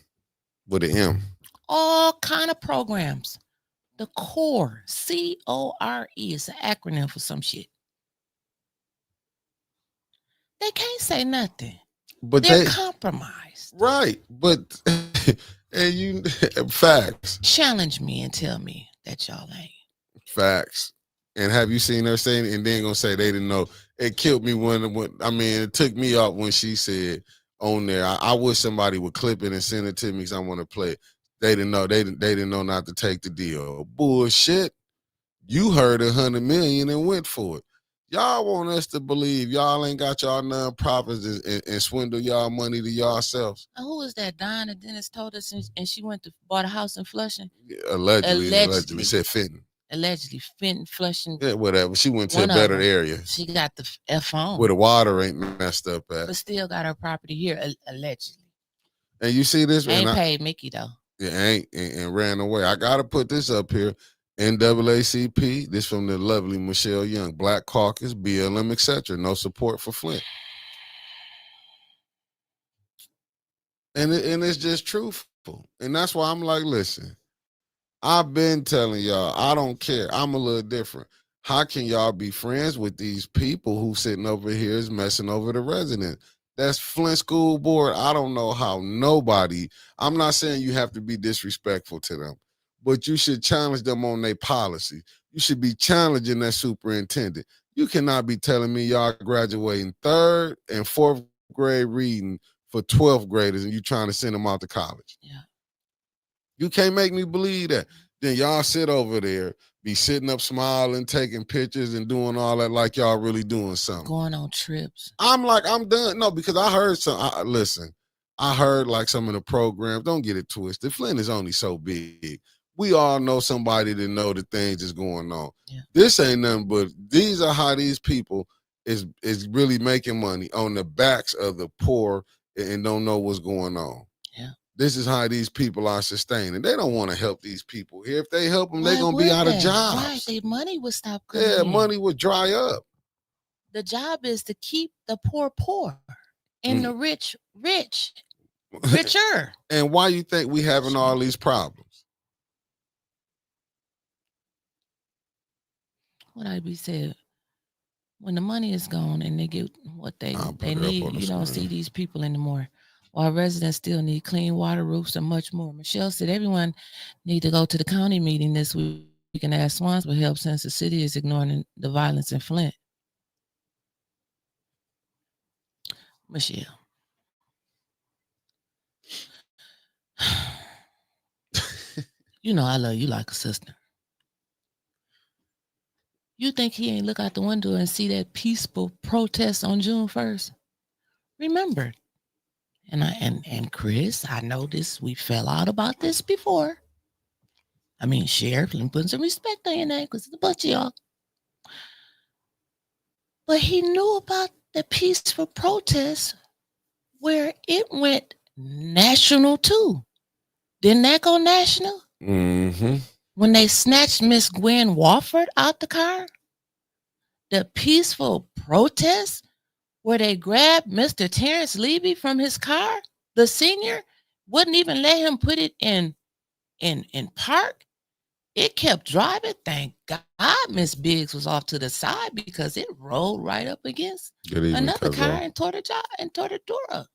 with an M. All kind of programs. The CORE, CORE, is an acronym for some shit. They can't say nothing. But they're compromised. Right. But and you facts. Challenge me and tell me that y'all ain't. Facts. And have you seen her saying it? And then gonna say they didn't know. It killed me when it took me off when she said on there, I wish somebody would clip it and send it to me because I want to play it. They didn't know. They didn't know not to take the deal. Bullshit. You heard 100 million and went for it. Y'all want us to believe y'all ain't got y'all nonprofits and swindle y'all money to yourselves. Who was that? Donna Dennis told us, and she went to bought a house in Flushing. Allegedly. Said Fenton. Allegedly, Fenton, Flushing. Yeah, whatever. She went to a better area. She got the F on. Where the water ain't messed up at. But still got her property here, allegedly. And you see this? Ain't paid Mickey, though. Yeah, ain't, and ran away. I got to put this up here. NAACP, this from the lovely Michelle Young. Black Caucus, BLM, etc. No support for Flint. And it's just truthful. And that's why I'm like, listen, I've been telling y'all, I don't care. I'm a little different. How can y'all be friends with these people who sitting over here is messing over the residents? That's Flint School Board. I don't know how nobody, I'm not saying you have to be disrespectful to them, but you should challenge them on their policy. You should be challenging that superintendent. You cannot be telling me y'all graduating 3rd and 4th grade reading for 12th graders and you trying to send them out to college. Yeah. You can't make me believe that. Then y'all sit over there, be sitting up smiling, taking pictures and doing all that like y'all really doing something. Going on trips. I'm like, I'm done. No, because I heard listen, I heard like some of the programs, don't get it twisted. Flint is only so big. We all know somebody that know the things that's going on. Yeah. This ain't nothing but these are how these people is really making money on the backs of the poor and don't know what's going on. Yeah. This is how these people are sustaining. They don't want to help these people here. If they help them, they're going to be out of jobs. Right, their money would stop coming in. Money would dry up. The job is to keep the poor and the rich richer. And why you think we having all these problems? What I be said, when the money is gone and they get what they need, you don't see these people anymore. While residents still need clean water, roofs, and much more. Michelle said everyone need to go to the county meeting this week and ask Swans for help since the city is ignoring the violence in Flint. Michelle. You know I love you like a sister. You think he ain't look out the window and see that peaceful protest on June 1st? Remember, and Chris, I know this, we fell out about this before. I mean, Sheriff, let me put some respect on your name because it's a bunch of y'all. But he knew about the peaceful protest where it went national too. Didn't that go national? Mm-hmm. When they snatched Miss Gwen Wofford out the car? The peaceful protest where they grabbed Mr. Terrence Levy from his car, the senior, wouldn't even let him put it in park. It kept driving. Thank God Miss Biggs was off to the side because it rolled right up against Good evening, another car Cuzzo. and tore the door up.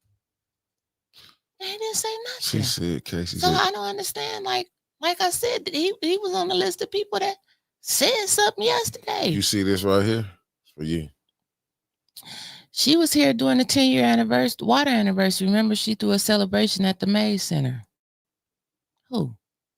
They didn't say She nothing. said, Casey So said, I don't understand. Like I said, he was on the list of people that said something you yesterday. see this right here? It's for you. She was here during the 10-year anniversary, water anniversary. Remember, she threw a celebration at the Mays Center. Who?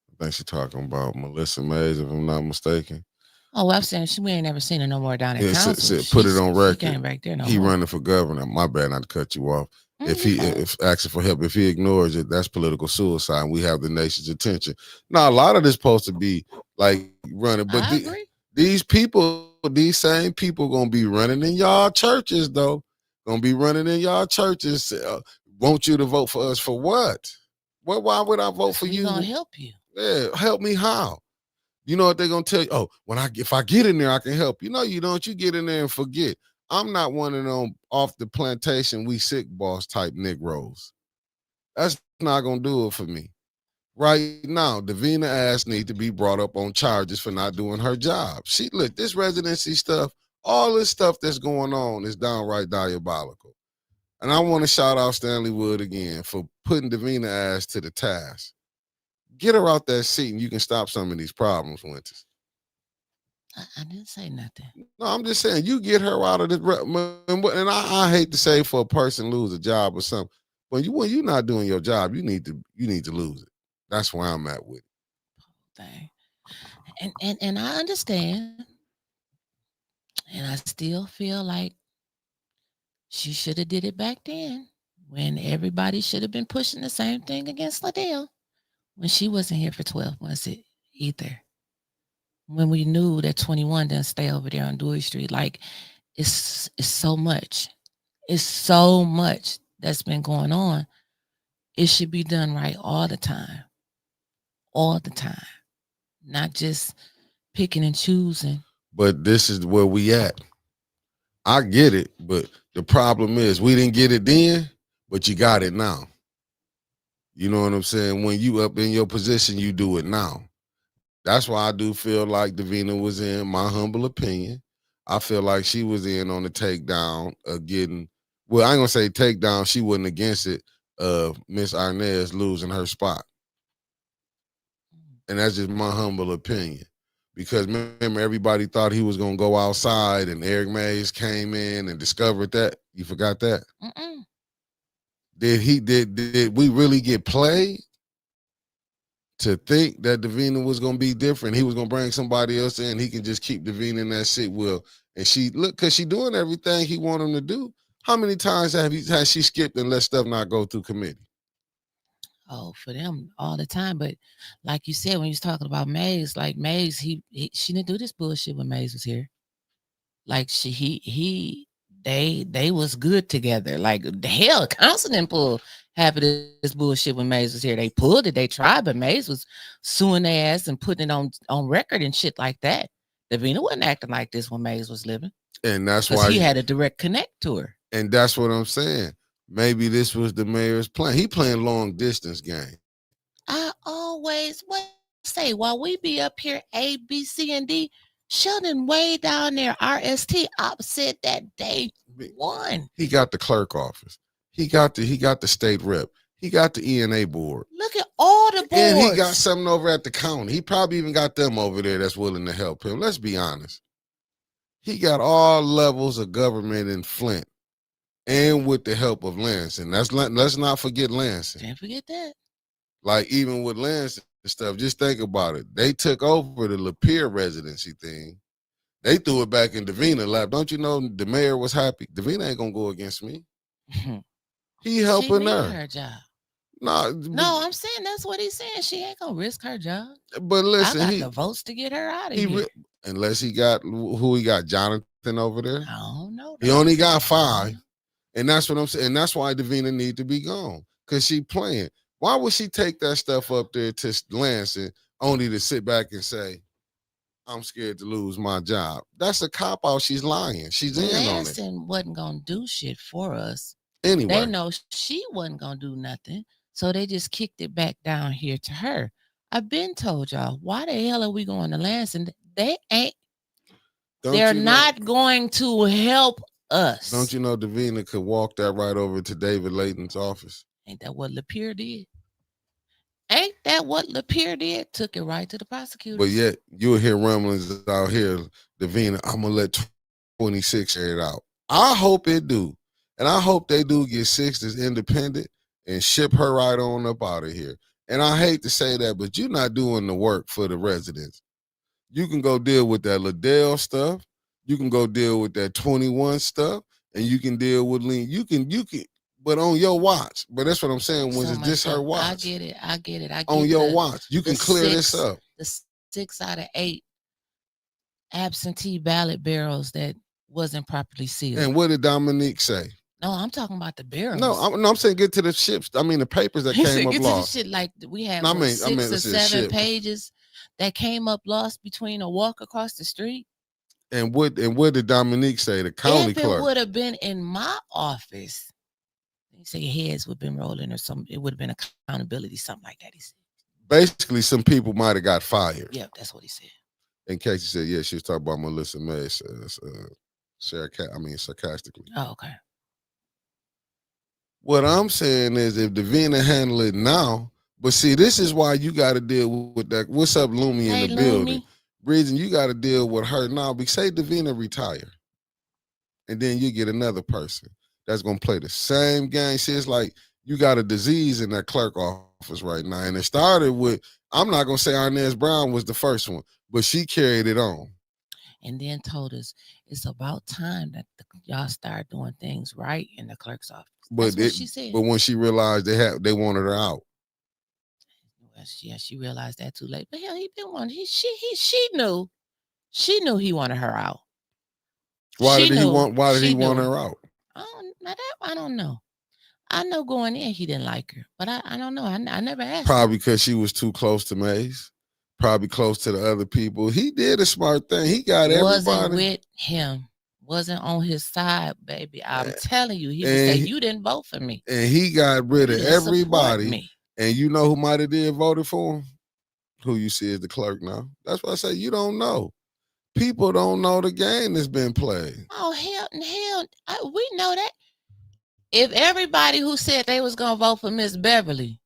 I think she's talking about Melissa Mays, if I'm not mistaken. Oh, I'm saying we ain't never seen her no more down at Yeah, council. put it on She record. came back there no He more. running for governor. My bad, not to cut you off. You're fine. If asking for help, if he ignores it, that's political suicide. And we have the nation's attention. Now, a lot of this supposed to be like running, but I agree. these same people gonna be running in y'all churches, though. Gonna be running in y'all churches. Want you to vote for us for what? What? Why would I vote for We gonna you? help you. Yeah, help me how? You know what they're gonna tell you? Oh, if I get in there, I can help you. No, you don't. You get in there and forget. I'm not one of them off the plantation we sick boss type Negroes. That's not gonna do it for me. Right now, Davina ass need to be brought up on charges for not doing her job. This residency stuff, all this stuff that's going on is downright diabolical. And I want to shout out Stanley Wood again for putting Davina ass to the task. Get her out that seat and you can stop some of these problems, Winters. I didn't say nothing. No, I'm just saying you get her out of this. And I hate to say for a person lose a job or something, but when you're not doing your job, you need to lose it. That's where I'm at with it. Thing. And I understand, and I still feel like she should have did it back then when everybody should have been pushing the same thing against Liddell when she wasn't here for 12 months either. When we knew that 21 didn't stay over there on Dewey Street, like it's so much. It's so much that's been going on. It should be done right all the time. All the time. Not just picking and choosing. But this is where we at. I get it, but the problem is we didn't get it then, but you got it now. You know what I'm saying? When you up in your position, you do it now. That's why I do feel like Davina was in, my humble opinion. I feel like she was in on the takedown of getting, well, I ain't gonna say takedown, she wasn't against it, of Miss Arnez losing her spot. And that's just my humble opinion. Because remember, everybody thought he was gonna go outside and Eric Mays came in and discovered that. You forgot that? Mm-mm. Did we really get played to think that Davina was gonna be different? He was gonna bring somebody else in. He can just keep Davina in that seat. Well, and she because she doing everything he want him to do. How many times has she skipped and let stuff not go through committee? Oh, for them all the time. But like you said, when you was talking about Mays, like Mays, she didn't do this bullshit when Mays was here. Like they was good together. Like the hell, Council didn't pull half of this bullshit when Mays was here. They pulled it, they tried, but Mays was suing their ass and putting it on record and shit like that. Davina wasn't acting like this when Mays was living. And that's Because why he had a direct connect to her. And that's what I'm saying. Maybe this was the mayor's plan. He playing long distance game. I always say while we be up here A, B, C, and D, Sheldon way down there RST opposite that day one. He got the clerk office. He got the state rep. He got the ENA board. Look at all the boards. And he got something over at the county. He probably even got them over there that's willing to help him. Let's be honest. He got all levels of government in Flint. And with the help of Lansing. Let's not forget Lansing. Can't forget that. Like even with Lansing and stuff, just think about it. They took over the Lapeer residency thing. They threw it back in Davina's lap. Don't you know the mayor was happy? Davina ain't gonna go against me. He helping her job. No, I'm saying that's what he's saying. She ain't gonna risk her job. But listen, I got the votes to get her out of here. Unless he got who he got, Jonathan over there. I don't know. He only got 5. And that's what I'm saying. And that's why Davina need to be gone. Because she playing. Why would she take that stuff up there to Lansing only to sit back and say, I'm scared to lose my job? That's a cop-out. She's lying. She's in on it. Lansing wasn't going to do shit for us. Anyway. They know she wasn't going to do nothing. So they just kicked it back down here to her. I've been told y'all, why the hell are we going to Lansing? They ain't. Don't They're you know? not going to help us. Don't you know Davina could walk that right over to David Layton's office? Ain't that what Lapierre did? Ain't that what Lapierre did? Took it right to the prosecutors. But yet you'll hear rumblings out here, Davina, I'm gonna let 26 air it out. I hope it do. And I hope they do get six that's independent and ship her right on up out of here. And I hate to say that, but you're not doing the work for the residents. You can go deal with that Liddell stuff. You can go deal with that 21 stuff, and you can deal with lean. You can, but on your watch. But that's what I'm saying. When it's this her watch? I get it. I get on your watch. You can clear this up. The 6 out of 8 absentee ballot barrels that wasn't properly sealed. And what did Dominique say? No, I'm talking about the barrels. No, I'm saying get to the ships. I mean the papers that came up get lost. To the shit like we have 6 or 7 pages that came up lost between a walk across the street. And what did Dominique say? The county clerk. If it would have been in my office, he said your heads would have been rolling or something. It would have been accountability, something like that. He said. Basically, some people might have got fired. Yep, that's what he said. In case he said, yeah, she was talking about Melissa May, sarcastically. Oh, okay. What I'm saying is if Davina handle it now, but see, this is why you got to deal with that. What's up, Lumi in the building? Reason you got to deal with her now, because say Davina retire, and then you get another person that's going to play the same game. See, it's like you got a disease in that clerk office right now. And it started with, I'm not going to say Inez Brown was the first one, but she carried it on. And then told us it's about time that y'all start doing things right in the clerk's office. That's what she said. But when she realized they wanted her out. Well, yeah, she realized that too late. But hell, he been wanting. She knew. She knew he wanted her out. Why did he want her out? I don't know. I know going in he didn't like her, but I don't know. I never asked. Probably because she was too close to Maze. Probably close to the other people. He did a smart thing. He got everybody. Wasn't with him. Wasn't on his side, baby. I'm telling you. He would say, you didn't vote for me. And he got rid of everybody. And you know who might have did voted for him? Who you see as the clerk now. That's why I say you don't know. People don't know the game that's been played. Oh, hell. We know that. If everybody who said they was going to vote for Miss Beverly,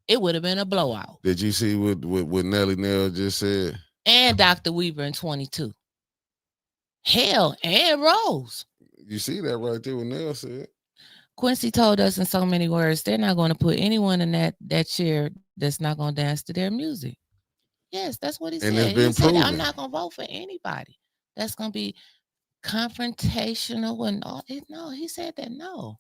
it would have been a blowout. Did you see what Nellie Nell just said? And Dr. Weaver in 22. Hell, and Rose. You see that right there what Nell said. Quincy told us in so many words, they're not going to put anyone in that chair that's not going to dance to their music. Yes, that's what he said. And it's been proven. Said, I'm not going to vote for anybody that's going to be confrontational and all. No, he said that no,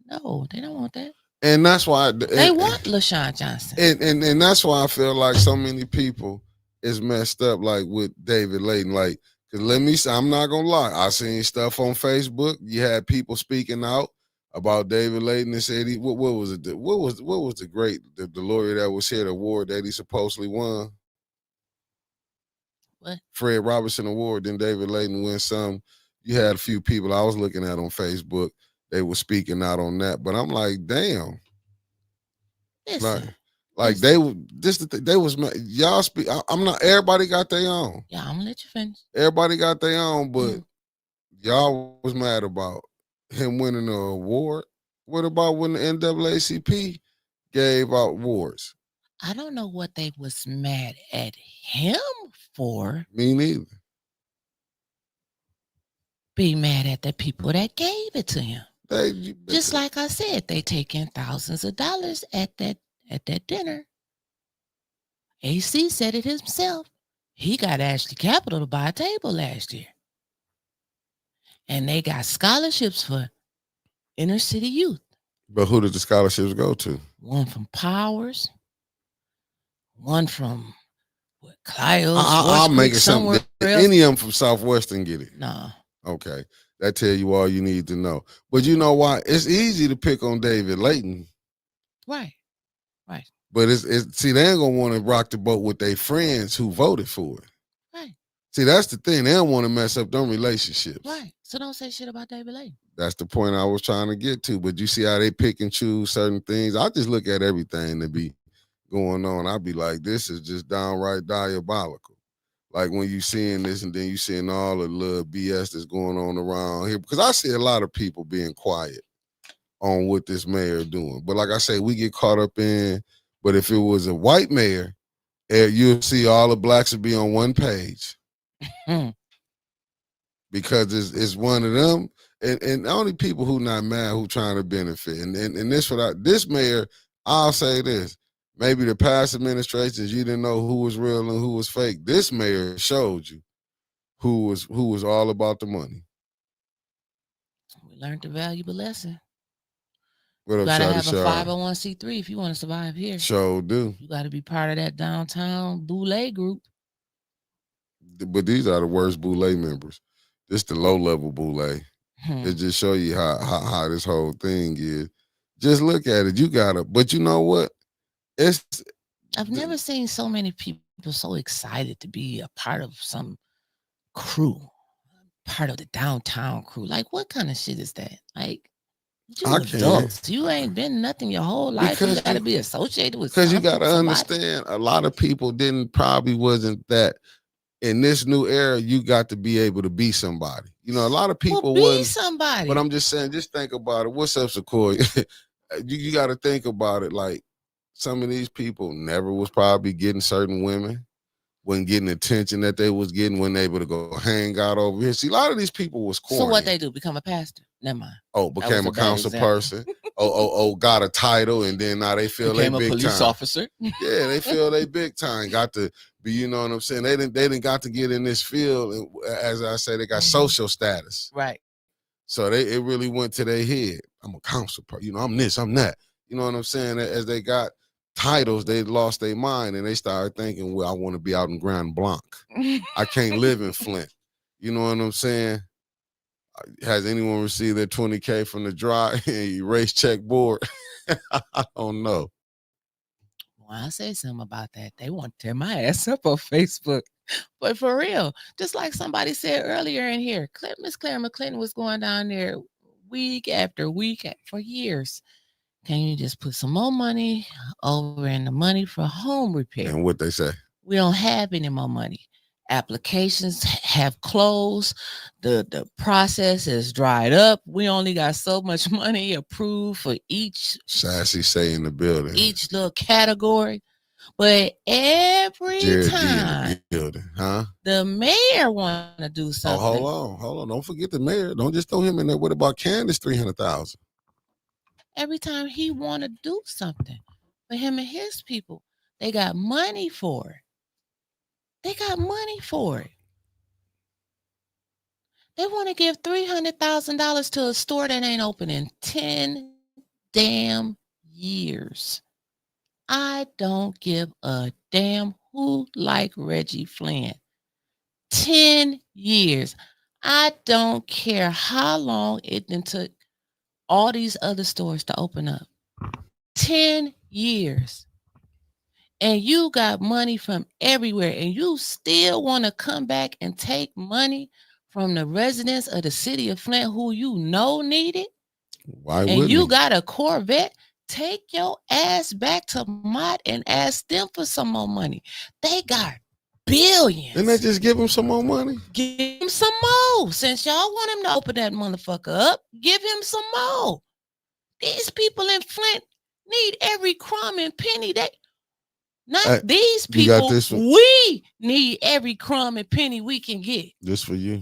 they don't want that. And that's why they want LaShawn Johnson. And that's why I feel like so many people is messed up, like with David Layton. Like, cause let me say, I'm not gonna lie. I seen stuff on Facebook. You had people speaking out about David Layton and said what was it? What was the lawyer that was here, the award that he supposedly won? What? Fred Robertson Award. Then David Layton win some. You had a few people I was looking at on Facebook. They were speaking out on that, but I'm like, damn. Listen, like they was y'all speak. I'm not. Everybody got their own. Yeah, I'm gonna let you finish. Everybody got their own, but y'all was mad about him winning an award. What about when the NAACP gave out awards? I don't know what they was mad at him for. Me neither. Be mad at the people that gave it to him. Just like I said, they taking thousands of dollars at that dinner. AC said it himself. He got Ashley Capital to buy a table last year. And they got scholarships for inner city youth. But who did the scholarships go to? One from Powers. One from Clio. I'll make it something. Any of them from Southwestern get it? No. Okay. That tell you all you need to know. But you know why? It's easy to pick on David Layton. Right. But it's see, they ain't gonna want to rock the boat with their friends who voted for it. Right. See, that's the thing. They don't want to mess up them relationships. Right. So don't say shit about David Lay. That's the point I was trying to get to. But you see how they pick and choose certain things. I just look at everything that be going on. I be like, this is just downright diabolical. Like when you seeing this and then you seeing all the little BS that's going on around here. Because I see a lot of people being quiet on what this mayor doing. But like I say, we get caught up in, but if it was a white mayor, you'll see all the blacks would be on one page. Because it's one of them, and only people who not mad who trying to benefit. And this mayor, I'll say this. Maybe the past administrations, you didn't know who was real and who was fake. This mayor showed you who was all about the money. We learned a valuable lesson. What You up, gotta Shawty have a Shaw? 501c3 if you want to survive here. Sure do. You got to be part of that downtown boule group. But these are the worst boule members. This the low level boule. It just show you how this whole thing is. Just look at it. You gotta, but you know what? I've never seen so many people so excited to be a part of some crew, part of the downtown crew. Like, what kind of shit is that? Like, you adults, you ain't been nothing your whole life. Because you got to be associated with something. Because you got to understand, a lot of people wasn't that. In this new era, you got to be able to be somebody. You know, a lot of people be somebody. But I'm just saying, just think about it. What's up, Sequoia? you got to think about it. Like, some of these people never was probably getting certain women, wasn't getting attention that they was getting, wasn't able to go hang out over here. See, a lot of these people was corny. So what they do? Become a pastor? Never mind. Oh, became a council person. Got a title, and then now they feel they big time. Became a police officer. Yeah, they feel they big time. Got to be, you know what I'm saying? They didn't got to get in this field, and as I say, they got social status. Right. So it really went to their head. I'm a council person. You know, I'm this, I'm that. You know what I'm saying? As they got titles, they lost their mind, and they started thinking, well, I want to be out in Grand Blanc. I can't live in Flint. You know what I'm saying? Has anyone received their $20K from the dry erase check board? I don't know. Well, I say something about that. They want to tear my ass up on Facebook. But for real, just like somebody said earlier in here, Miss Claire McClinton was going down there week after week for years. Can you just put some more money over in the money for home repair? And what they say? We don't have any more money. Applications have closed. The process is dried up. We only got so much money approved for each. Sassy say in the building. Each little category. But every time in the building, huh? The mayor want to do something. Oh, hold on. Don't forget the mayor. Don't just throw him in there. What about Candace? $300,000. Every time he want to do something for him and his people, they got money for it. They got money for it. They want to give $300,000 to a store that ain't open in 10 damn years. I don't give a damn who like Reggie Flint. 10 years. I don't care how long it took all these other stores to open up. 10 years. And you got money from everywhere, and you still want to come back and take money from the residents of the city of Flint who you know need it? Why wouldn't And you got a Corvette? Take your ass back to Mott and ask them for some more money. They got billions. Didn't they just give them some more money? Give him some more. Since y'all want him to open that motherfucker up, give him some more. These people in Flint need every crumb and penny these people. We need every crumb and penny we can get. Just for you.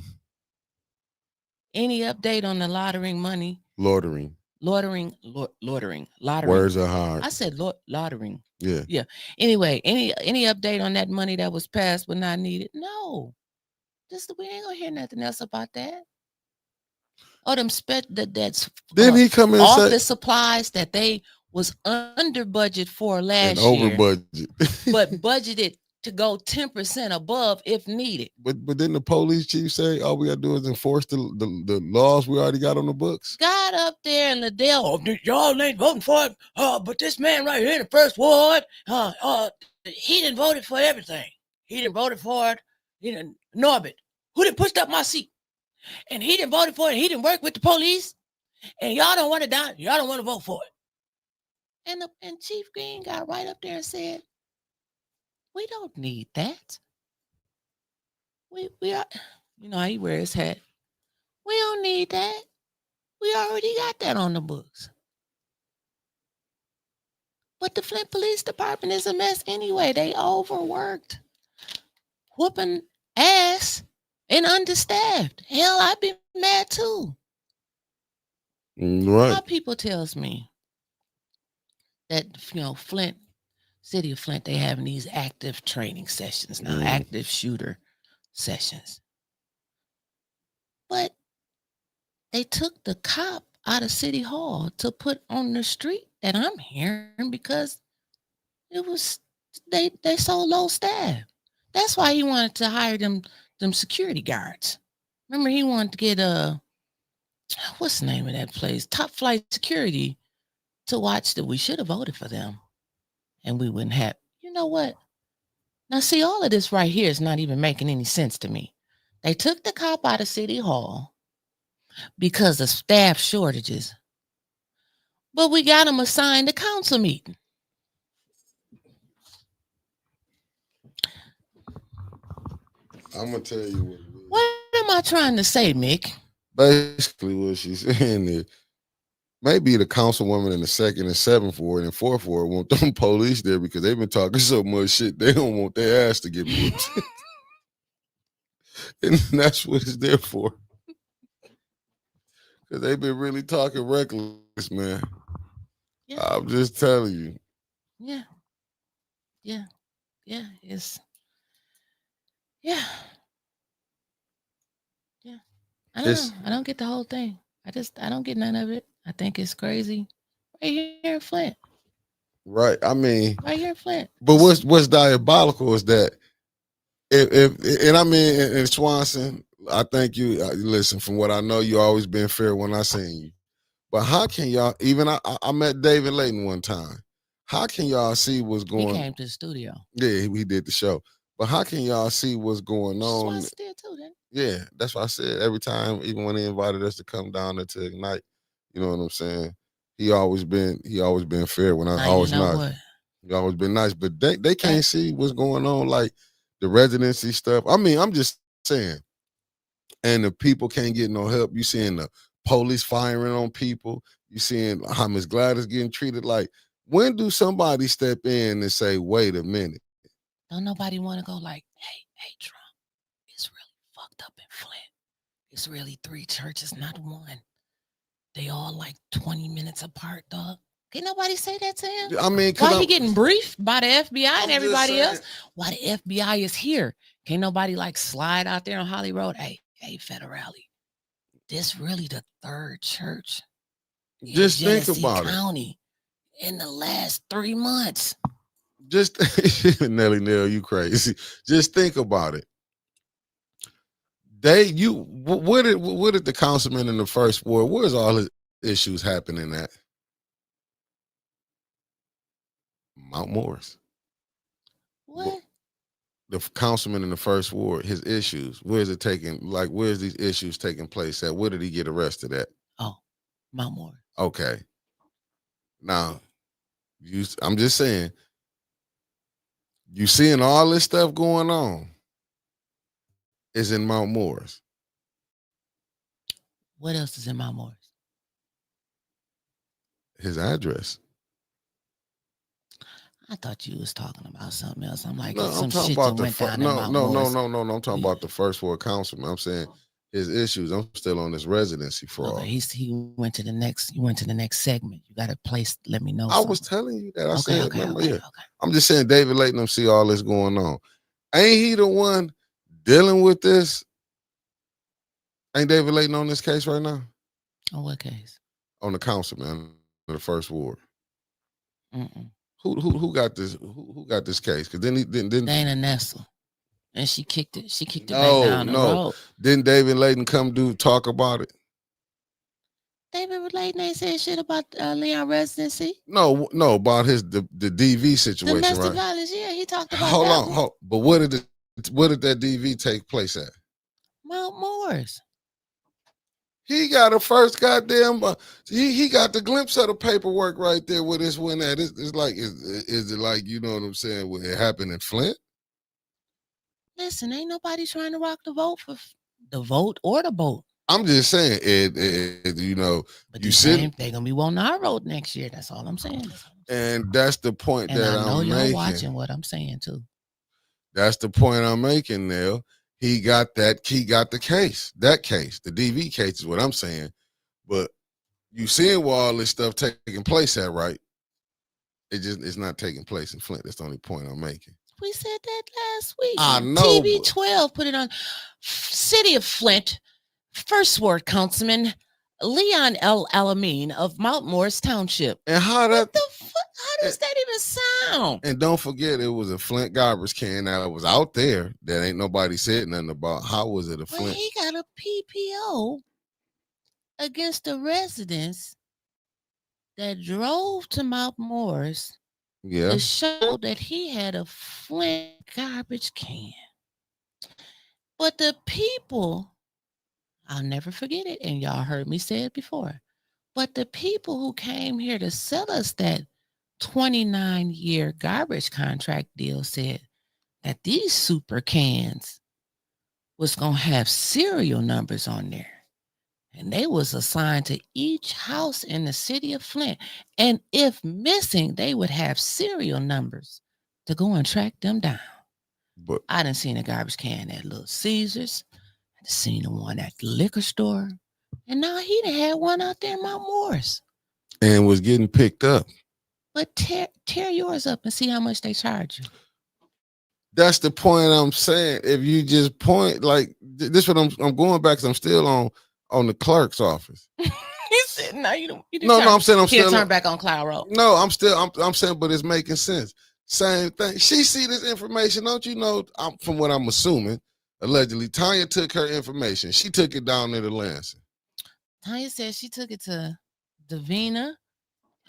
Any update on the lottering money? Loitering. Loitering. Words are hard. I said lottering. Yeah. Anyway, any update on that money that was passed but not needed? No. We ain't gonna hear nothing else about that. Oh, that's Then he come in all the supplies that they was under budget for last year. Over budget. But budgeted to go 10% above if needed. But then the police chief say all we gotta do is enforce the laws we already got on the books. Got up there in Liddell, y'all ain't voting for it. But this man right here in the first ward, he didn't vote for everything. He didn't vote for it. He didn't Norbert, who done pushed up my seat? And he didn't vote for it. He didn't work with the police. And y'all don't want it down. Y'all don't want to vote for it. And Chief Green got right up there and said, we don't need that. We are, he wears his hat. We don't need that. We already got that on the books. But the Flint Police Department is a mess anyway. They overworked, whooping ass, and understaffed. Hell, I'd be mad too. Right. My people tells me that, Flint, city of Flint, they having these active training sessions now, active shooter sessions. But they took the cop out of City Hall to put on the street that I'm hearing because it was they so low staff. That's why he wanted to hire them security guards. Remember, he wanted to get what's the name of that place? Top Flight Security to watch that. We should have voted for them, and we wouldn't have. You know what? Now, see, all of this right here is not even making any sense to me. They took the cop out of City Hall because of staff shortages, but we got him assigned a council meeting. I'm gonna tell you what am I trying to say, Mick? Basically, what she's saying is maybe the councilwoman in the second and seventh ward and fourth ward want them police there because they've been talking so much shit they don't want their ass to get whooped. And that's what it's there for. Because they've been really talking reckless, man. Yeah. I'm just telling you. Yeah. Yeah. Yeah. It's. Yeah. Yeah. I don't know. I don't get the whole thing. I don't get none of it. I think it's crazy. Right here in Flint. Right. I mean. Right here in Flint. But what's diabolical is that if and I mean in Swanson, I think you listen, from what I know, you always been fair when I seen you. But how can y'all, even I met David Layton one time. How can y'all see what's going on? He came to the studio. Yeah, he did the show. But how can y'all see what's going on? Swanson did too, then. Yeah, that's what I said. Every time, even when he invited us to come down there to Ignite, you know what I'm saying? He always been fair when I always nice. What? He always been nice. But they can't see what's going on, like the residency stuff. I mean, I'm just saying. And the people can't get no help. You seeing the police firing on people. You seeing how Miss Gladys getting treated. Like, when do somebody step in and say, wait a minute? Don't nobody want to go like, hey, Trump, it's really fucked up in Flint. It's really 3 churches, not 1. They all like 20 minutes apart, dog. Can nobody say that to him? I mean, why he getting briefed by the FBI and everybody else? Why the FBI is here? Can't nobody like slide out there on Holly Road? Hey, Federale, this really the 3rd church just in think about County in the last 3 months. Just Nelly Nell, you crazy. Just think about it. Where did the councilman in the first ward? Where's all his issues happening at? Mount Morris. What? The councilman in the first ward, his issues. Where's it taking? Like, where's these issues taking place at? Where did he get arrested at? Oh, Mount Morris. Okay. Now, I'm just saying, you seeing all this stuff going on is in Mount Morris. What else is in Mount Morris? His address. I thought you was talking about something else. I'm like, no, some I'm talking shit about that went down no, in Mount Morris. No. I'm talking about the first ward councilman. I'm saying his issues. I'm still on this residency fraud. Okay, he went to the next. You went to the next segment. You got a place. Let me know. I was telling you that. I said, remember, okay. I'm just saying, David letting them see all this going on. Ain't he the one dealing with this? Ain't David Layton on this case right now? On what case? On the councilman in the first ward. Mm-mm. Who got this? Who got this case? Because then Dana Nessel, and she kicked it. She kicked it back down the road. Didn't David Layton come talk about it? David Layton ain't said shit about Leon Residency. No, about the DV situation, domestic right? violence. Yeah, he talked about. Hold on. But what did the where did that DV take place at? Mount Morris. He got a first goddamn. He got the glimpse of the paperwork right there where this went at. It's like is it like, you know what I'm saying? Where it happened in Flint? Listen, ain't nobody trying to rock the vote for the vote or the boat. I'm just saying, you know, But you the sit, same, they gonna be wanting our vote next year. That's all I'm saying. and that's the point And that I know I'm y'all making. watching what I'm saying too. That's the point I'm making, Neil. He got that. He got the case. That case, the DV case, is what I'm saying. But you seeing where all this stuff taking place at, right? It's not taking place in Flint. That's the only point I'm making. We said that last week. I know. TB12 put it on. City of Flint, First Ward Councilman Leon L. Alameen of Mount Morris Township. And how what the fuck? How does that even sound? And don't forget, it was a Flint garbage can that was out there that ain't nobody said nothing about. How was it a Flint? Well, he got a PPO against the residents that drove to Mount Morris to show that he had a Flint garbage can. But the people, I'll never forget it, and y'all heard me say it before, but the people who came here to sell us that 29-year garbage contract deal said that these super cans was going to have serial numbers on there. And they was assigned to each house in the city of Flint. And if missing, they would have serial numbers to go and track them down. But I done seen a garbage can at Little Caesars. I done seen the one at the liquor store. And now he done had one out there in Mount Morris. And was getting picked up. But tear yours up and see how much they charge you. That's the point I'm saying. If you just point, like, this what I'm going back, because I'm still on the clerk's office. You said, no, you don't. No, I'm saying I'm still turn back on Cloud Road. No, I'm saying, but it's making sense. Same thing. She see this information, don't you know? From what I'm assuming, allegedly, Tanya took her information. She took it down there to Lansing. Tanya said she took it to Davina,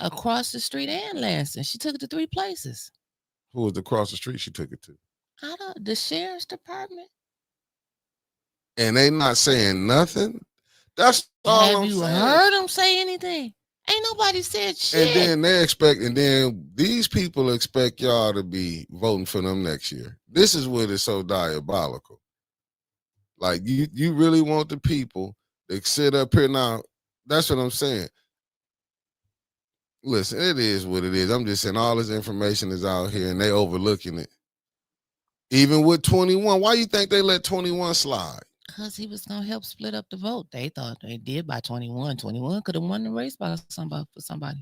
across the street, and Lansing. She took it to 3 places. Who was across the street she took it to? The sheriff's department. And they not saying nothing? That's all I'm saying. Have you heard them say anything? Ain't nobody said shit. And then these people expect y'all to be voting for them next year. This is what is so diabolical. Like, you really want the people to sit up here now. That's what I'm saying. Listen, it is what it is. I'm just saying all this information is out here and they overlooking it. Even with 21, why you think they let 21 slide? Because he was going to help split up the vote. They thought they did by 21. 21 could have won the race by somebody.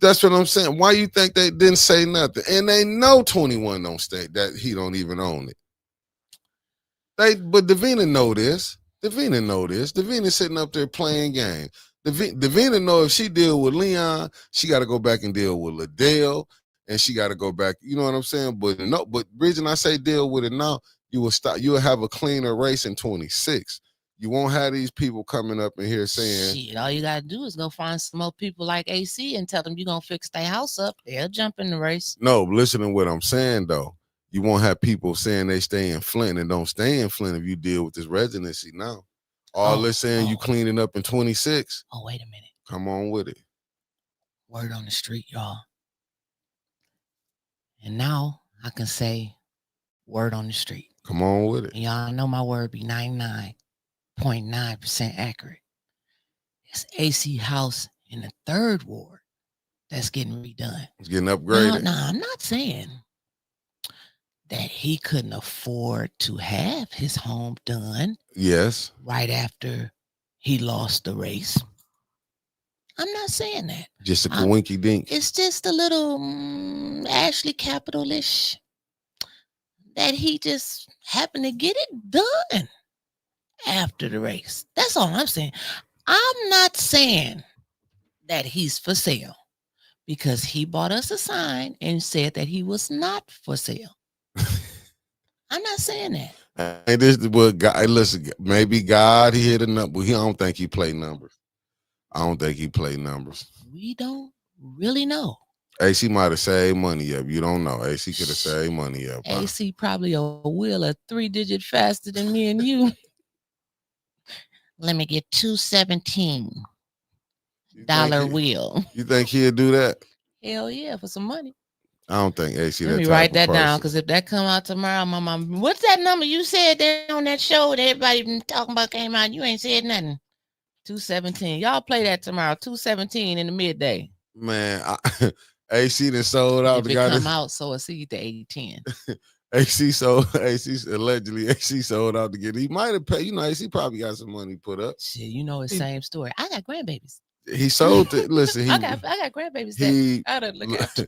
That's what I'm saying. Why you think they didn't say nothing? And they know 21 don't stay, that he don't even own it. But Davina know this. Davina sitting up there playing games. Davina know if she deal with Leon, she got to go back and deal with Liddell, and she got to go back. You know what I'm saying? But no, but reason I say deal with it now, you will have a cleaner race in 26. You won't have these people coming up in here saying, shit, all you got to do is go find some more people like AC and tell them you're going to fix their house up. They'll jump in the race. No, listen to what I'm saying, though. You won't have people saying they stay in Flint and don't stay in Flint if you deal with this residency now. All they're saying you cleaning up in 26. Oh, wait a minute. Come on with it. Word on the street, y'all. And now I can say word on the street. Come on with it. And y'all know my word be 99.9% accurate. It's AC house in the 3rd ward that's getting redone. It's getting upgraded. No, I'm not saying that he couldn't afford to have his home done. Yes. Right after he lost the race. I'm not saying that. Just a winky dink. It's just a little Ashley Capitalish that he just happened to get it done after the race. That's all I'm saying. I'm not saying that he's for sale because he bought us a sign and said that he was not for sale. I'm not saying that. And this is what God, listen, maybe God, he hit a number. I don't think he play numbers. We don't really know. AC might have saved money up. You don't know. AC could have saved money up. Huh? AC probably a wheel a 3-digit faster than me and you. Let me get $217 You think wheel. you think he'll do that? Hell yeah, for some money. I don't think AC Let that me type write of that down, person. because if that come out tomorrow, my mom, what's that number you said there on that show that everybody been talking about came out? You ain't said nothing. 217. Y'all play that tomorrow. 217 in the midday. Man, AC done sold out. If it come out, so it's either 810. AC sold. AC allegedly AC sold out to get. He might have paid. You know, AC probably got some money put up. Shit, you know it's same story. I got grandbabies. He sold it. Listen, I got grandbabies. He. I gotta look after.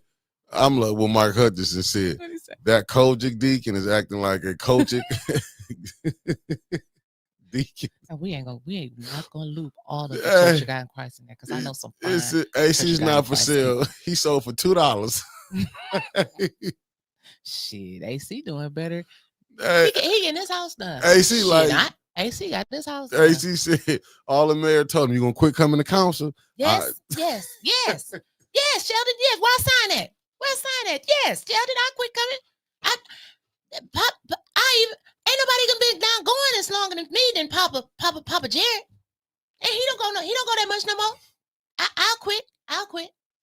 I'm like what Mark Hutchinson said. That Kojic deacon is acting like a Kojic deacon. We ain't not gonna loop all of the Church of God in Christ in there, because I know some fine. AC's not for sale. He sold for $2. Shit, AC doing better. He getting his house done. AC Shit, like AC got this house done. AC said all the mayor told him, "You gonna quit coming to council?" Yes. Yes, Sheldon. Yes, why sign that? Why sign that? Yes, Sheldon, I quit coming. I even ain't nobody gonna be down going as longer than me than Papa Jared. And he don't go that much no more. I'll quit.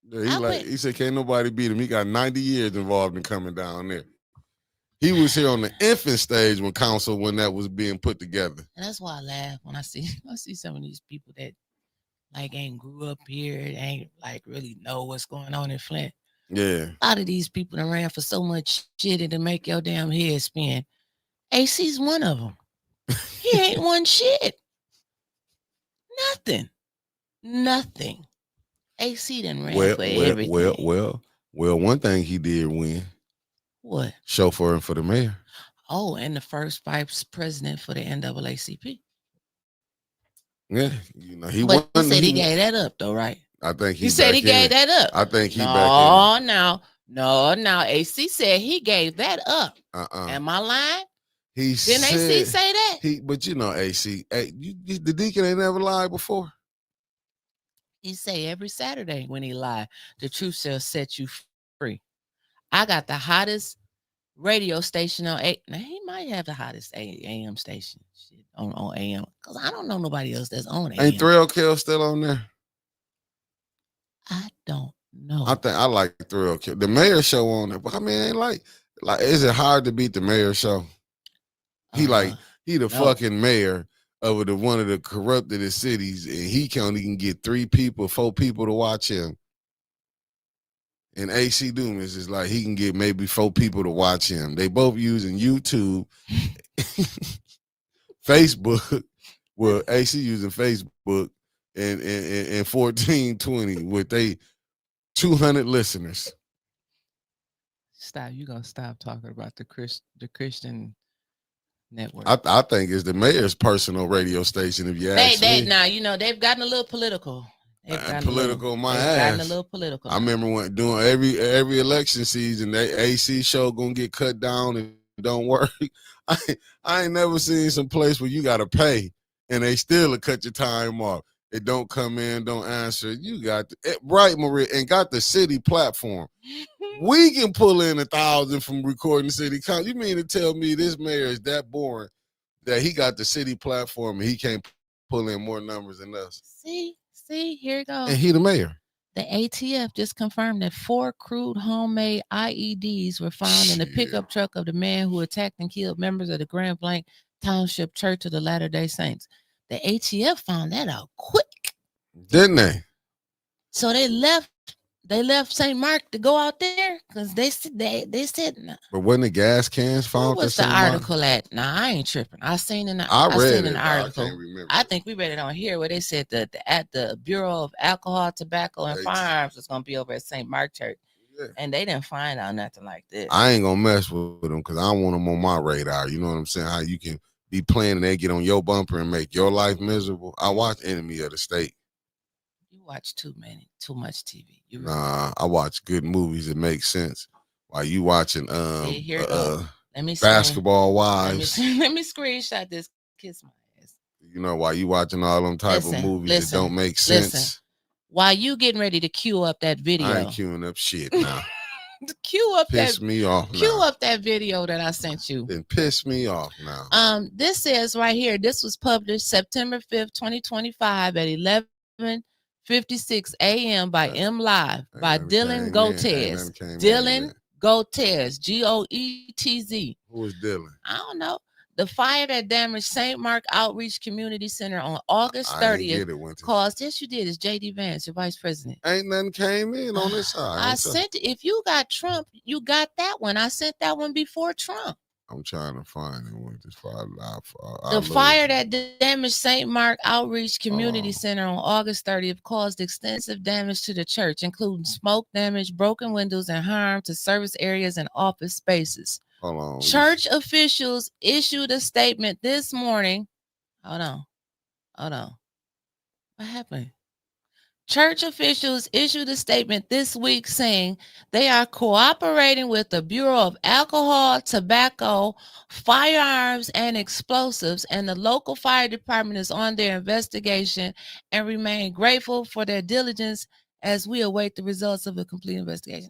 Yeah, he said can't nobody beat him. He got 90 years involved in coming down there. He was here on the infant stage when that was being put together. And that's why I laugh when I see some of these people that like ain't grew up here, ain't like really know what's going on in Flint. Yeah. A lot of these people that ran for so much shit to make your damn head spin. AC's one of them. He ain't won shit. Nothing. AC done ran for everything. Well, one thing he did win. What? Chauffeuring for the mayor. Oh, and the first vice president for the NAACP. Yeah, you know he said he gave that up though, right? I think he said he gave that up. I think he back in. No. AC said he gave that up. Am I lying? Didn't AC say that? But you know, AC, the deacon ain't never lied before. He say every Saturday when he lied, the truth shall set you free. I got the hottest radio station on now he might have the hottest AM station on AM, because I don't know nobody else that's on AM. Ain't Thrill Kill still on there? I don't know. I think I like Thrill Kill. The mayor show on there, but I mean, ain't like is it hard to beat the mayor show? He the fucking mayor of one of the corrupted cities, and he can't even get 4 people to watch him. And AC Dumas is like he can get maybe 4 people to watch him. They both using YouTube, Facebook. Well, AC using Facebook and 1420 with 200 listeners. Stop! You gonna stop talking about the Christian network? I think it's the mayor's personal radio station. If you ask me, now you know they've gotten a little political. Political, my ass. Gotten a little political. I remember when doing every election season, that AC show gonna get cut down and don't work. I ain't never seen some place where you gotta pay and they still cut your time off. It don't come in, don't answer. You got right, Maria, and got the city platform. We can pull in 1,000 from recording city council. You mean to tell me this mayor is that boring that he got the city platform and he can't pull in more numbers than us? See, here it goes. And he the mayor. The ATF just confirmed that 4 crude homemade IEDs were found in the pickup truck of the man who attacked and killed members of the Grand Blanc Township Church of the Latter-day Saints. The ATF found that out quick. Didn't they? So they left St. Mark to go out there because they said. But wasn't the gas cans found? What's the article at? Nah, I ain't tripping. I seen an article. I can't remember. I think we read it on here where they said that at the Bureau of Alcohol, Tobacco, and Firearms was gonna be over at St. Mark Church, and they didn't find out nothing like this. I ain't gonna mess with them because I don't want them on my radar. You know what I'm saying? How you can be playing and they get on your bumper and make your life miserable. I watch Enemy of the State. You watch too much TV. Nah, I watch good movies that make sense. While you watching Basketball Wives. Let me screenshot this. Kiss my ass. You know, while you watching all them type of movies that don't make sense. while you getting ready to queue up that I video. ain't queuing up shit now. Cue up Piss me off cue now. up that video that I sent you. Then piss me off now. This says right here, this was published September 5th, 2025 at 11:56 a.m. by M Live by Dylan Gotez. Dylan Gotez, Goetz. Who is Dylan? I don't know. The fire that damaged St. Mark Outreach Community Center on August 30th caused, yes, you did. It's J.D. Vance, your vice president. Ain't nothing came in on this side. I sent it. If you got Trump, you got that one. I sent that one before Trump. I'm trying to find it with this fire. The fire that damaged St. Mark Outreach Community Center on August 30th caused extensive damage to the church, including smoke damage, broken windows, and harm to service areas and office spaces. Hold on. Church officials issued a statement this morning. Hold on. What happened? Church officials issued a statement this week saying they are cooperating with the Bureau of Alcohol, Tobacco, Firearms, and Explosives, and the local fire department is on their investigation and remain grateful for their diligence as we await the results of a complete investigation.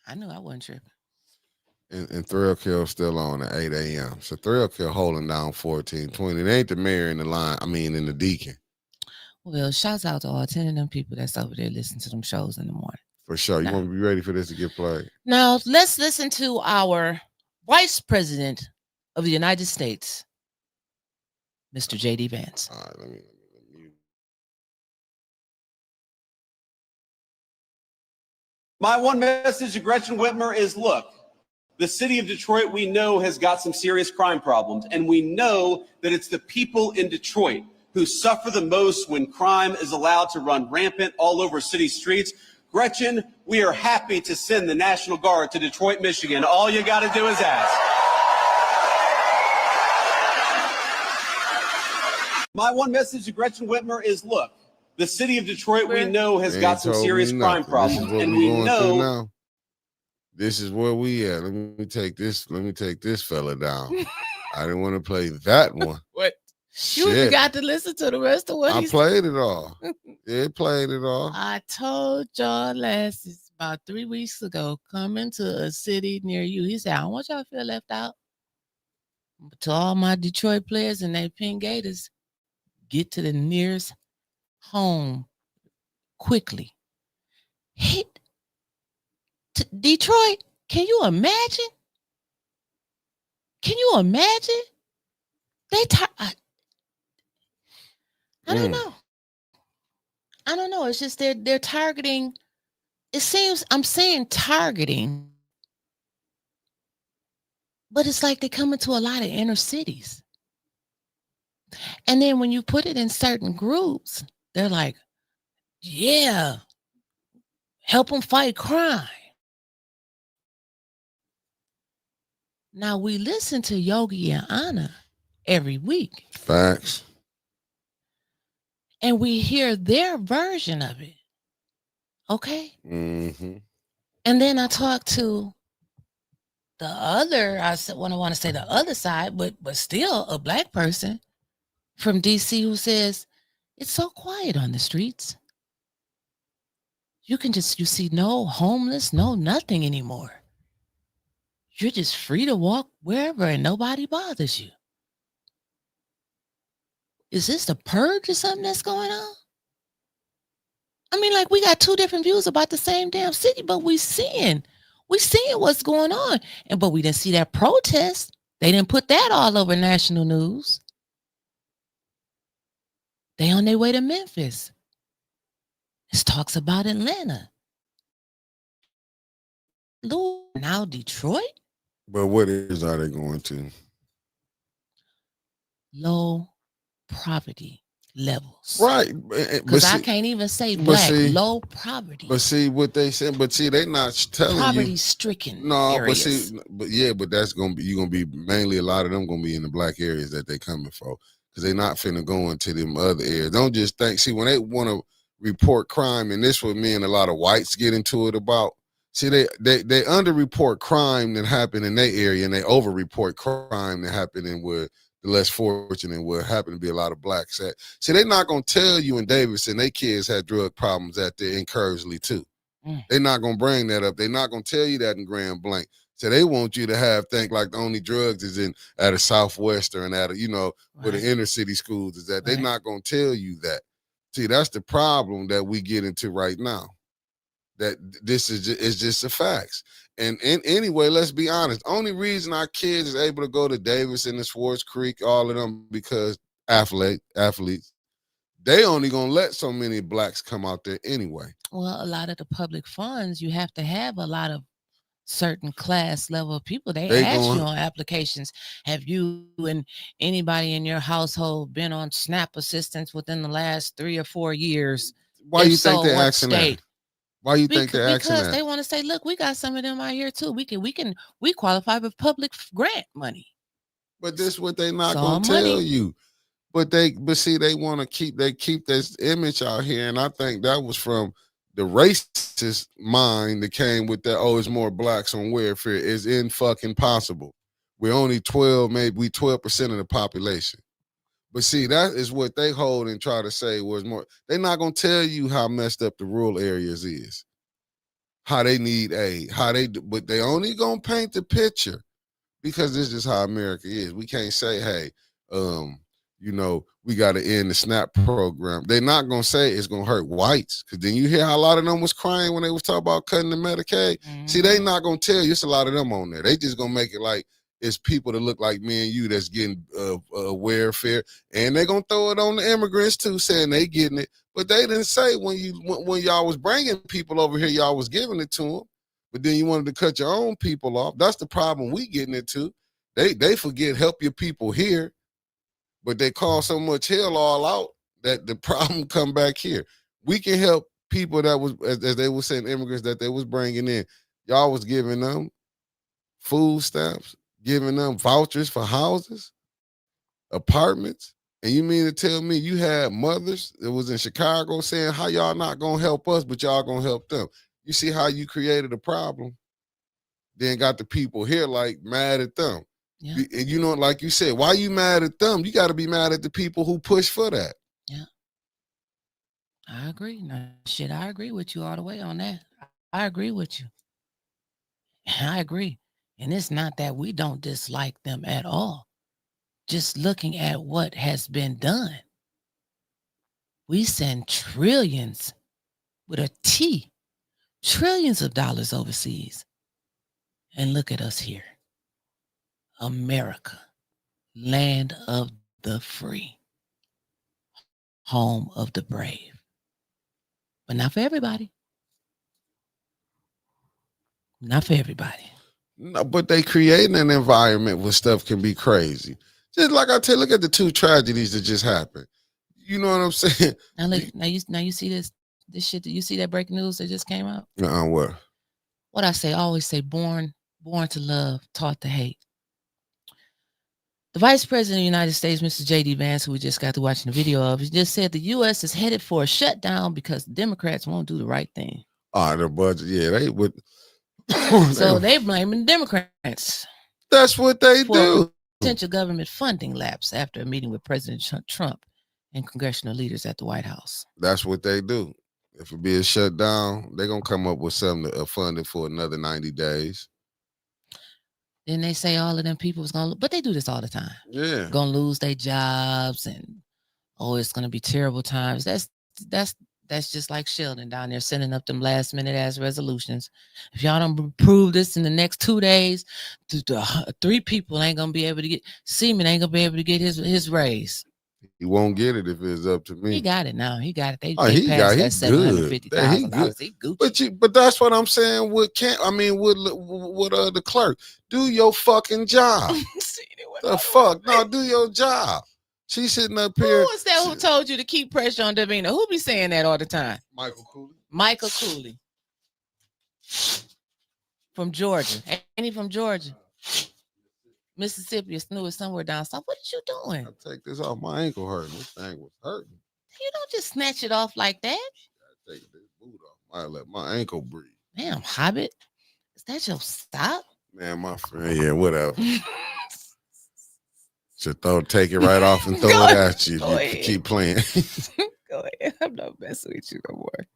I knew I wasn't tripping. And Thrill Kill still on at 8 a.m. So Thrill Kill holding down 1420. It ain't the mayor in the line. I mean, in the deacon. Well, shouts out to all 10 of them people that's over there listening to them shows in the morning. For sure. You want to be ready for this to get played? Now, let's listen to our Vice President of the United States, Mr. J.D. Vance. All right, let me mute. My one message to Gretchen Whitmer is, look, the city of Detroit, we know, has got some serious crime problems, and we know that it's the people in Detroit who suffer the most when crime is allowed to run rampant all over city streets. Gretchen, we are happy to send the National Guard to Detroit, Michigan. All you got to do is ask. My one message to Gretchen Whitmer is, look, the city of Detroit, we know, has got some serious crime problems, and we know. This is where we at. Let me take this fella down. I didn't want to play that one. What? You forgot to listen to the rest of what I played it all. It played it all. I told y'all about 3 weeks ago, coming to a city near you. He said, I don't want y'all to feel left out. But to all my Detroit players and they Pink Gators, get to the nearest home quickly. Hit to Detroit. Can you imagine? They I don't know. It's just they're targeting. It seems I'm saying targeting, but it's like they come into a lot of inner cities. And then when you put it in certain groups, they're like, yeah, help them fight crime. Now, we listen to Yogi and Anna every week. Facts. And we hear their version of it. Okay? Mm-hmm. And then I talk to the other, I want to say the other side, but still a Black person from DC who says, it's so quiet on the streets. You see no homeless, no nothing anymore. You're just free to walk wherever and nobody bothers you. Is this the purge or something that's going on? I mean, like, we got two different views about the same damn city, but we seeing what's going on. But we didn't see that protest. They didn't put that all over national news. They on their way to Memphis. This talks about Atlanta. Now Detroit? But what areas are they going to? Low poverty levels. Right. Because I can't even say Black. Low poverty. But see what they said. But see, they not telling you. Poverty-stricken areas. Areas. But that's going to be, you're going to be, mainly a lot of them going to be in the Black areas that they coming for. Because they not finna go into them other areas. Don't just think, see, when they want to report crime, and this what me and a lot of whites get into it about, see, they underreport crime that happened in their area, and they overreport crime that happened in where the less fortunate, where happen to be a lot of blacks at. See, they're not gonna tell you in Davidson they kids had drug problems at there in Kersley too. They're not gonna bring that up. They're not gonna tell you that in Grand Blanc. So they want you to think like the only drugs is in at a Southwestern, at a, where the inner city schools is at. They're not gonna tell you that. See, that's the problem that we get into right now. That this is just the facts. And anyway, let's be honest. Only reason our kids is able to go to Davidson and Swartz Creek, all of them, because athletes, they only gonna let so many blacks come out there anyway. Well, a lot of the public funds, you have to have a lot of certain class level of people. They ask you on applications, have you and anybody in your household been on SNAP assistance within the last 3 or 4 years? Why you think they're asking that? Why you think they're asking that? Because they want to say, look, we got some of them out here too. We qualify for public grant money. But this is what they not gonna tell you. But see, they want to keep this image out here, and I think that was from the racist mind that came with that. Oh, it's more blacks on welfare. Is in fucking possible. We're only 12% of the population. But see, that is what they hold and try to say was more. They're not gonna tell you how messed up the rural areas is, how they need aid, but they only gonna paint the picture because this is how America is. We can't say, hey, we got to end the SNAP program. They're not gonna say it's gonna hurt whites, because then you hear how a lot of them was crying when they was talking about cutting the Medicaid. See, they not gonna tell you it's a lot of them on there. They just gonna make it like it's people that look like me and you that's getting welfare, and they gonna throw it on the immigrants too, saying they getting it. But they didn't say when y'all was bringing people over here, y'all was giving it to them. But then you wanted to cut your own people off. That's the problem we getting into. They forget help your people here, but they call so much hell all out that the problem come back here. We can help people that was, as they were saying, immigrants that they was bringing in. Y'all was giving them food stamps, giving them vouchers for houses, apartments. And you mean to tell me you had mothers that was in Chicago saying, how y'all not gonna help us, but y'all gonna help them? You see how you created a problem? Then got the people here like mad at them. Yeah. And like you said, why you mad at them? You got to be mad at the people who push for that. Yeah. I agree. I agree with you all the way on that. I agree with you. I agree. And it's not that we don't dislike them at all. Just looking at what has been done. We send trillions with a T, trillions of dollars overseas. And look at us here. America, land of the free, home of the brave. But not for everybody. Not for everybody. No, but they creating an environment where stuff can be crazy. Just like I tell you, look at the 2 tragedies that just happened. You know what I'm saying? Now you see this shit. You see that breaking news that just came out? What? What I say, I always say, born to love, taught to hate. The Vice President of the United States, Mr. J.D. Vance, who we just got to watching the video of, he just said the U.S. is headed for a shutdown because Democrats won't do the right thing. The budget, yeah, they would. So they blaming Democrats. That's what they do. Potential government funding lapse after a meeting with President Trump and congressional leaders at the White House. That's what they do. If it be a shutdown, they're going to come up with something to fund it for another 90 days. Then they say all of them people was going to, but they do this all the time. Yeah. Going to lose their jobs and, it's going to be terrible times. That's just like Sheldon down there sending up them last minute ass resolutions. If y'all don't approve this in the next 2 days, 3 people ain't going to be able to get, Seaman ain't going to be able to get his raise. He won't get it if it's up to me. He got it now. He got it. They passed that $750,000. He Gucci. But that's what I'm saying with the clerk. Do your fucking job. The fuck? No, do your job. She's sitting up here. Who was that who told you to keep pressure on Davina? Who be saying that all the time? Michael Cooley. From Georgia. Ain't he from Georgia? Mississippi is somewhere down south. What are you doing? I take this off. My ankle hurting. This thing was hurting. You don't just snatch it off like that. I take this boot off. I let my ankle breathe. Damn, Hobbit. Is that your stop? Man, my friend. Yeah, whatever. Should take it right off and throw it at you if you keep playing. Go ahead. I'm not messing with you no more.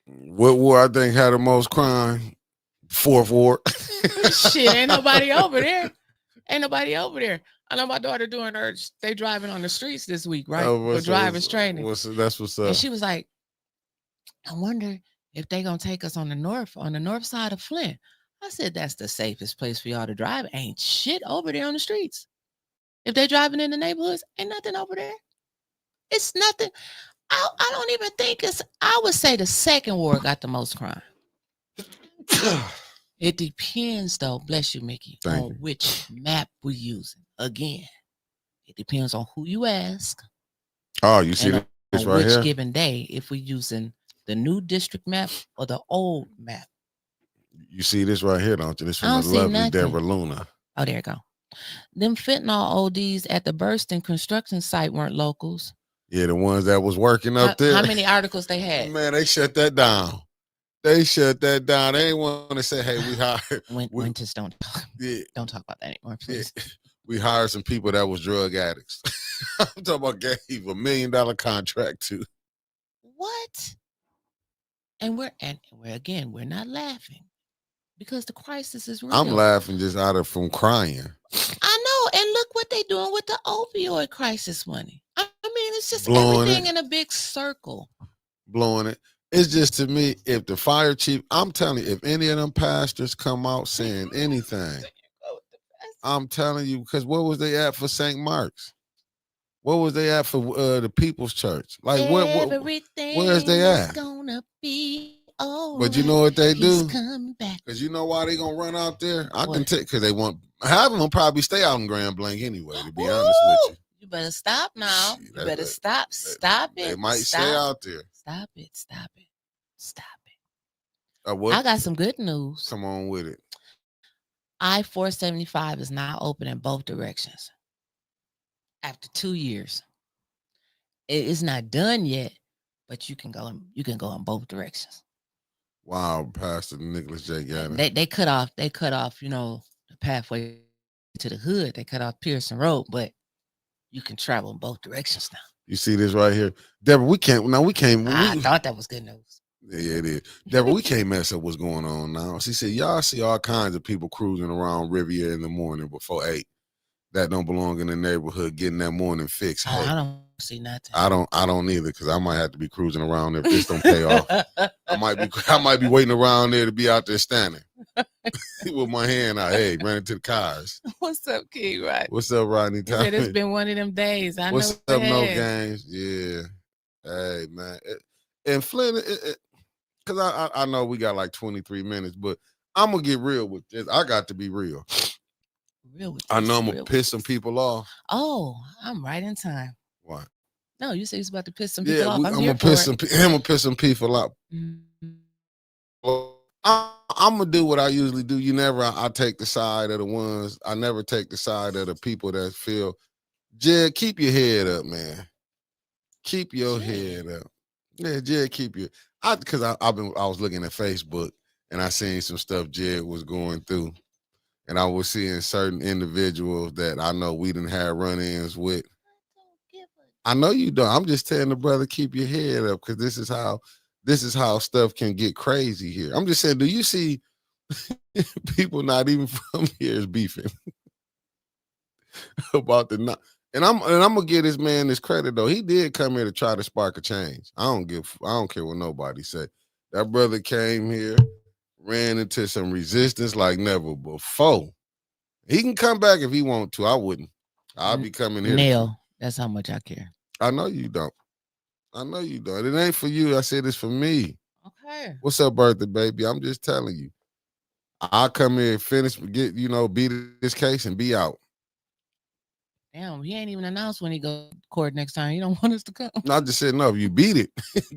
What war I think had the most crime? Fourth Ward. Shit, ain't nobody over there. Ain't nobody over there. I know my daughter doing they driving on the streets this week, right? For driver's training. That's what's up. And she was like, I wonder if they gonna take us on the north side of Flint. I said, that's the safest place for y'all to drive. Ain't shit over there on the streets. If they driving in the neighborhoods, ain't nothing over there. It's nothing. I don't even think I would say the second ward got the most crime. It depends, though, bless you, Mickey, on which map we're using. Again, it depends on who you ask. Oh, you see this right here? Which given day, if we're using the new district map or the old map. You see this right here, don't you? This from the lovely Deborah Luna. Oh, there you go. Them fentanyl ODs at the Burston construction site weren't locals. Yeah, the ones that was working up there. How many articles they had? Man, they shut that down. They shut that down. They ain't want to say, hey, we hired. Winters don't talk. Yeah. Don't talk about that anymore, please. Yeah. We hired some people that was drug addicts. I'm talking about gave $1 million contract to. What? And we're not laughing because the crisis is real. I'm laughing just from crying. I know. And look what they doing with the opioid crisis money. I mean, it's just everything in a big circle. Blowing it. It's just, to me, if the fire chief, I'm telling you, if any of them pastors come out saying anything, I'm telling you, because what was they at for St. Mark's? What was they at for the People's Church? Like, where's they at? Gonna be all but you know what they do? Because you know why they gonna run out there? I can take, because they want, half of them probably stay out in Grand Blanc anyway, to be honest with you. You better stop now. You better stop. Stop it. They might stay out there. Stop it. Stop it. Stop it. I got some good news. Come on with it. I-475 is now open in both directions. After 2 years. It is not done yet, but you can go in both directions. Wow, Pastor Nicholas J. Gannon. They cut off, the pathway to the hood. They cut off Pearson Road, but you can travel in both directions now. You see this right here? Deborah, we can't. I thought that was good news. Yeah, it is. Deborah, we can't mess up what's going on now. She said, y'all see all kinds of people cruising around Riviera in the morning before 8 that don't belong in the neighborhood getting that morning fix. Oh, hey, I don't see nothing. I don't either, because I might have to be cruising around if this don't pay off. I might be waiting around there to be out there standing with my hand out. Hey, running to the cars. What's up, King Rodney? What's up, Rodney? It's been one of them days. What's up, no games? Yeah. Hey, man. And Flint, because I know we got like 23 minutes, but I'm going to get real with this. I got to be real. I know I'm going to piss some people off. Oh, I'm right in time. What? No, you said he's about to piss some people off. I'm going to piss some people off. Mm-hmm. Well, I'm going to do what I usually do. I take the side of the ones. I never take the side of the people that feel, Jed, keep your head up, man. Keep your head up. Yeah, Jed, keep your, because I was looking at Facebook and I seen some stuff Jed was going through. And I was seeing certain individuals that I know we didn't have run-ins with. I know you don't. I'm just telling the brother, keep your head up, because this is how stuff can get crazy here. I'm just saying, do you see people not even from here is beefing about the not? And I'm gonna give this man this credit though. He did come here to try to spark a change. I don't care what nobody say. That brother came here, ran into some resistance like never before. He can come back if he want to. I wouldn't. I'll be coming here. Neil, that's how much I care. I know you don't. It ain't for you. I said it's for me. Okay. What's up, birthday baby? I'm just telling you. I'll come here and finish, beat this case and be out. Damn, he ain't even announced when he go to court next time. He don't want us to come. No, I just said, no, if you beat it,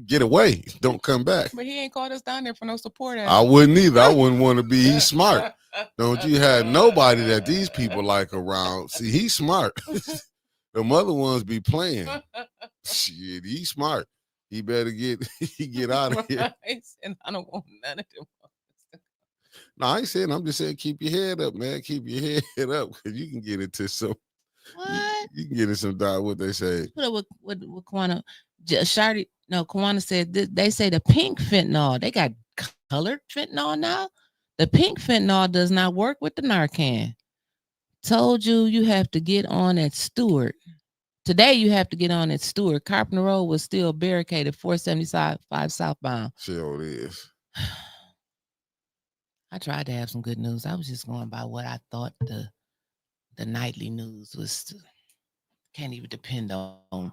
get away. Don't come back. But he ain't called us down there for no support. I wouldn't either. I wouldn't want to be. He's smart. Don't you have nobody that these people like around. See, he's smart. The other ones be playing. Shit, he's smart. He better get out of here. And I don't want none of them. No, I ain't saying. I'm just saying keep your head up, man. Keep your head up because you can get into some. What? You can get into some doubt. What they say. Put up with Kwana. Shardy, no, Kwana said they say the pink fentanyl. They got colored fentanyl now. The pink fentanyl does not work with the Narcan. Told you have to get on at Stewart. Today you have to get on at Stewart. Carpenter Road was still barricaded, 475 southbound. Sure it is. I tried to have some good news. I was just going by what I thought the nightly news was. Can't even depend on.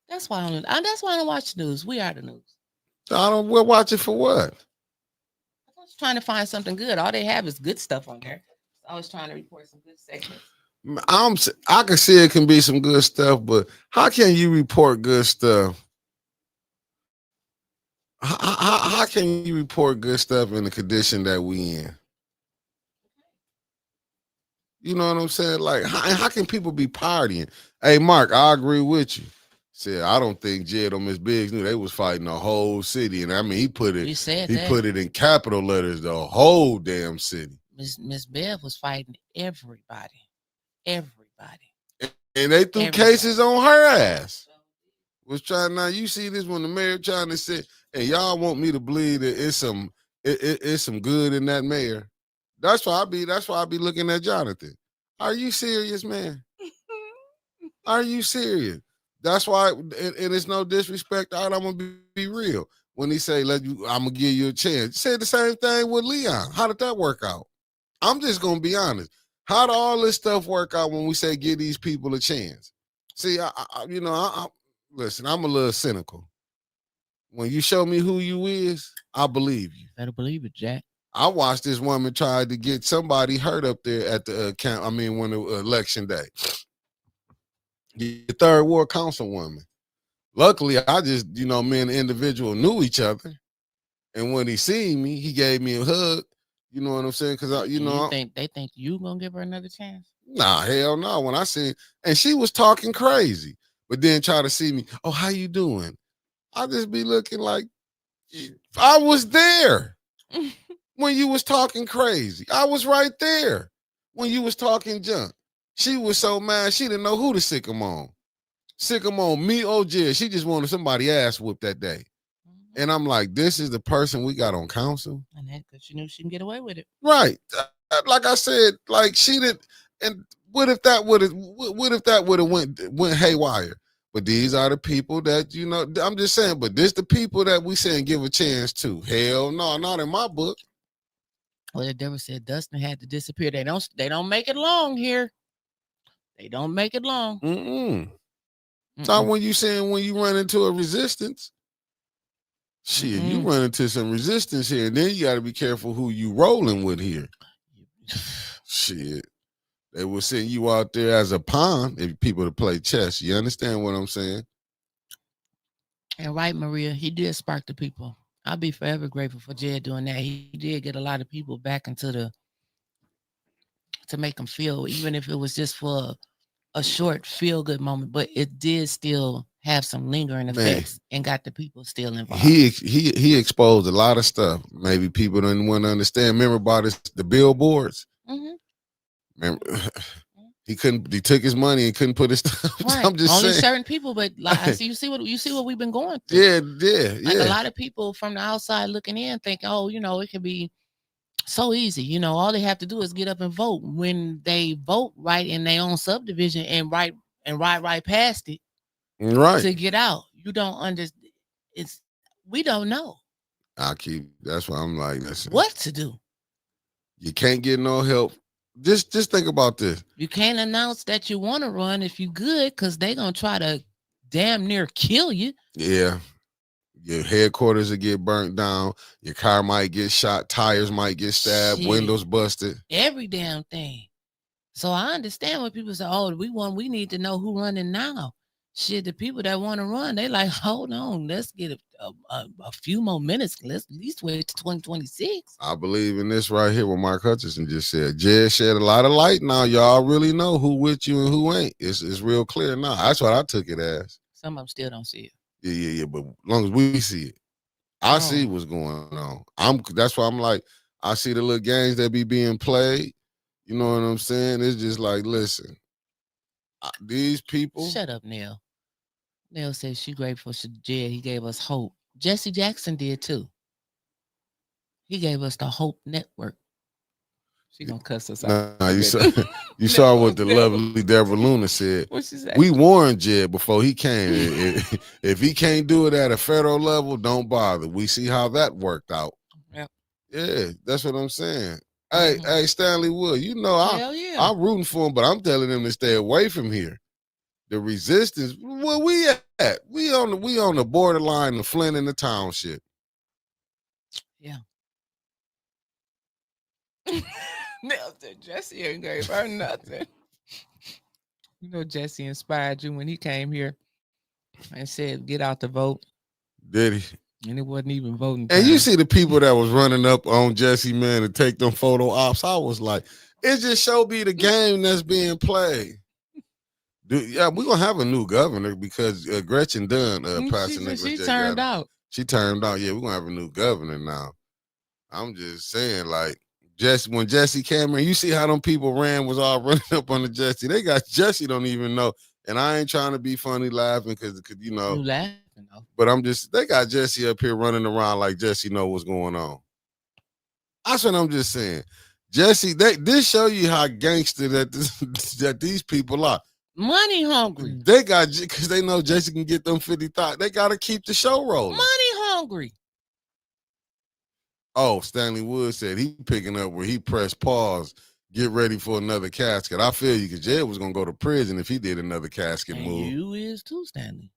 That's why I don't watch the news. We are the news. I don't. We'll watch it for what? I was trying to find something good. All they have is good stuff on there. I was trying to report some good segments. I can see it can be some good stuff, but how can you report good stuff? How can you report good stuff in the condition that we in? You know what I'm saying? Like, how can people be partying? Hey, Mark, I agree with you. Said I don't think Jed or Miss Biggs knew they was fighting the whole city, and I mean he put it in capital letters, the whole damn city. Miss Bev was fighting everybody. And they threw cases on her ass. Was trying now. You see this when the mayor trying to say, "Hey, y'all want me to believe that it's some good in that mayor." That's why I be looking at Jonathan. Are you serious, man? Are you serious? That's why, and it's no disrespect. I'm gonna be real. When he say, I'm gonna give you a chance. Said the same thing with Leon. How did that work out? I'm just gonna be honest. How did all this stuff work out when we say give these people a chance? See, listen, I'm a little cynical. When you show me who you is, I believe you. Better believe it, Jack. I watched this woman try to get somebody hurt up there at the when the election day. The third ward councilwoman. Luckily, I just, me and the individual knew each other. And when he seen me, he gave me a hug. You know what I'm saying? Because they think you gonna give her another chance? Nah, hell no. When I seen, and she was talking crazy, but then try to see me. Oh, how you doing? I just be looking like I was there when you was talking crazy. I was right there when you was talking junk. She was so mad she didn't know who to sick him on. Sick him on me or Jed. She just wanted somebody ass whooped that day. And I'm like, this is the person we got on council. And that because she knew she can get away with it. Right. Like I said, like she did. And what if that would have went haywire? But these are the people that, I'm just saying, but this the people that we saying give a chance to. Hell no, not in my book. Well, the devil said Dustin had to disappear. They don't make it long here. They don't make it long. So when you run into a resistance, shit, you run into some resistance here, and then you got to be careful who you rolling with here. Shit, they will send you out there as a pawn if people to play chess. You understand what I'm saying? And right, Maria, he did spark the people. I'll be forever grateful for Jed doing that. He did get a lot of people back into to make them feel, even if it was just for a short feel-good moment, but it did still have some lingering effects and got the people still involved. He exposed a lot of stuff. Maybe people didn't want to understand. Remember about the billboards? Remember, he took his money and couldn't put his stuff. Right. I'm just only saying. Certain people, but like you see what we've been going through. Yeah. Like a lot of people from the outside looking in think, oh, it can be so easy. All they have to do is get up and vote. When they vote right in their own subdivision and ride right past it, right, to get out, you don't understand. We don't know. That's why I'm like, listen, what to do. You can't get no help. Just think about this. You can't announce that you want to run if you good, because they're gonna try to damn near kill you. Yeah. Your headquarters will get burnt down. Your car might get shot. Tires might get stabbed. Windows busted. Every damn thing. So I understand when people say, "Oh, we need to know who running now." Shit, the people that want to run, they like, hold on, let's get a few more minutes. Let's at least wait to 2026. I believe in this right here. What Mark Hutchinson just said. Jed shed a lot of light. Now y'all really know who with you and who ain't. It's real clear now. That's what I took it as. Some of them still don't see it. Yeah. But as long as we see it, I see what's going on. That's why I'm like, I see the little games that be being played. You know what I'm saying? It's just like, listen, these people. Shut up, Neil. Neil says she grateful for Jed. He gave us hope. Jesse Jackson did too. He gave us the Hope Network. She gonna cuss us out. Nah, you saw what the lovely Deborah Luna said. What she said? We warned Jed before he came. If he can't do it at a federal level, don't bother. We see how that worked out. Yep. Yeah, that's what I'm saying. Hey, Stanley Wood, you know I'm rooting for him, but I'm telling him to stay away from here. The resistance, where we at? We on the borderline of Flint and the township. Yeah. Nelson, Jesse ain't gave her nothing. You know, Jesse inspired you when he came here and said, "Get out the vote." Did he? And it wasn't even voting. And you see the people that was running up on Jesse, man, to take them photo ops. I was like, it just show me the game that's being played. Yeah, we're gonna have a new governor because Gretchen Dunn she turned out. She turned out. Yeah, we're gonna have a new governor now. I'm just saying, like, when Jesse came in, you see how them people was all running up on the Jesse. They got Jesse don't even know. And I ain't trying to be funny laughing because you know. You laughing though. But they got Jesse up here running around like Jesse know what's going on. That's what I'm just saying. Jesse, this show you how gangster that these people are. Money hungry. They got, because they know Jesse can get them 50,000. They got to keep the show rolling. Money hungry. Oh, Stanley Wood said he picking up where he pressed pause, get ready for another casket. I feel you, because Jed was going to go to prison if he did another casket move. You is too, Stanley.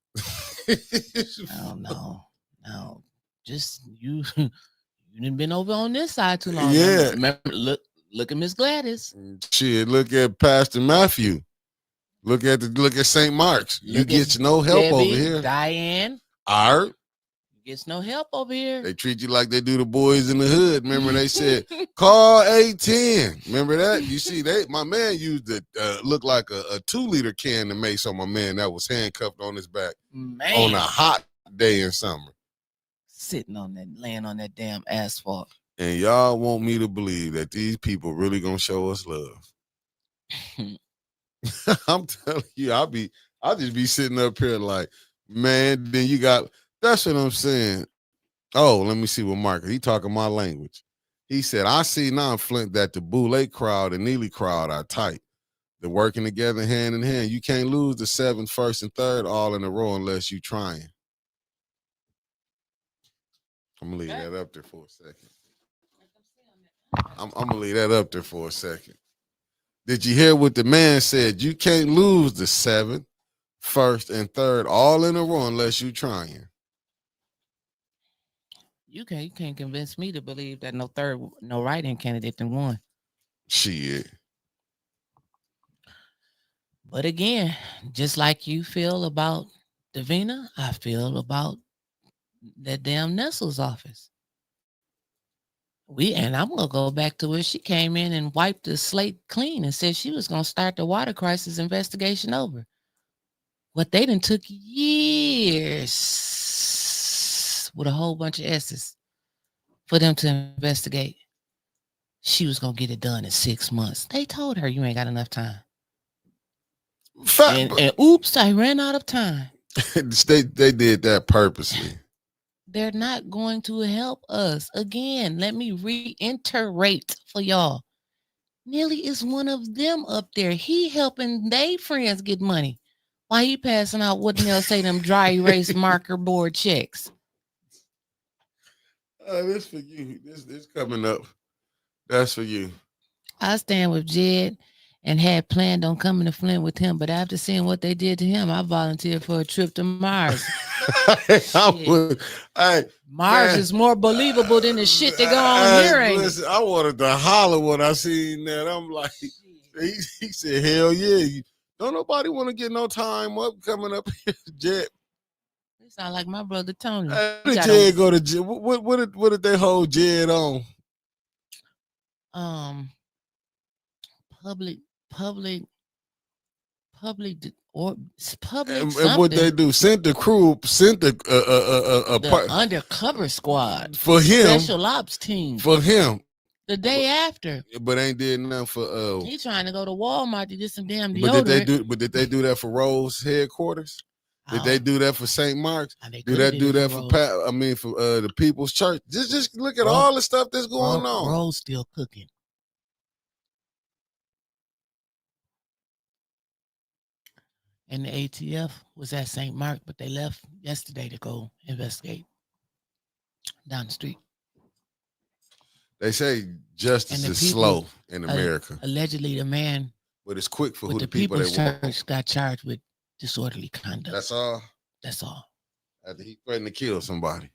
Oh, no. No. Just you done been over on this side too long. Yeah. Remember, look at Miss Gladys. Shit, look at Pastor Matthew. Look at St. Mark's. You get no help Debbie, over here. Diane. Art. Gets no help over here. They treat you like they do the boys in the hood. Remember they said, call 810. Remember that? You see, my man used it, looked like a 2-liter can to make on my man that was handcuffed on his back on a hot day in summer. Laying on that damn asphalt. And y'all want me to believe that these people really gonna show us love. I'm telling you, I'll just be sitting up here like, man, then you got, that's what I'm saying. Oh, let me see what Mark, he talking my language. He said, I see now in Flint that the Boulay crowd and Neely crowd are tight. They're working together hand in hand. You can't lose the 7th, 1st, and 3rd all in a row unless you trying. I'm going to leave that up there for a second. I'm going to leave that up there for a second. Did you hear what the man said? You can't lose the 7th, 1st, and 3rd all in a row unless you trying. You can't convince me to believe that no write-in candidate then won. Shit. But again, just like you feel about Davina, I feel about that damn Nestle's office. And I'm gonna go back to where she came in and wiped the slate clean and said she was gonna start the water crisis investigation over. What they done took years with a whole bunch of S's for them to investigate. She was gonna get it done in 6 months. They told her you ain't got enough time. And oops, I ran out of time. they did that purposely. They're not going to help us. Again, let me reiterate for y'all. Neely is one of them up there. He helping they friends get money while he passing out what they'll say them dry erase marker board checks. This for you. This coming up. That's for you. I stand with Jed and had planned on coming to Flint with him, but after seeing what they did to him, I volunteered for a trip to Mars. Mars is more believable than the shit they go on here, ain't it? I wanted to holler when I seen that. I'm like, he said, hell yeah. Don't nobody want to get no time up coming up here, Jed. You sound like my brother Tony. Where did Jed go to Jed? What did they hold Jed on? Public and what they do, sent the undercover squad for him, special ops team for him. The day after. But ain't did nothing for He trying to go to Walmart to get some damn deodorant. Did they do that for Rose headquarters? Did they do that for St. Mark's? Do that for the People's Church? Just look at all the stuff that's going on. Rose still cooking. And the ATF was at St. Mark, but they left yesterday to go investigate down the street. They say justice is slow in America. Allegedly, the man, but it's quick for who the People's Church got charged with disorderly conduct. That's all. That's all. After he threatened to kill somebody.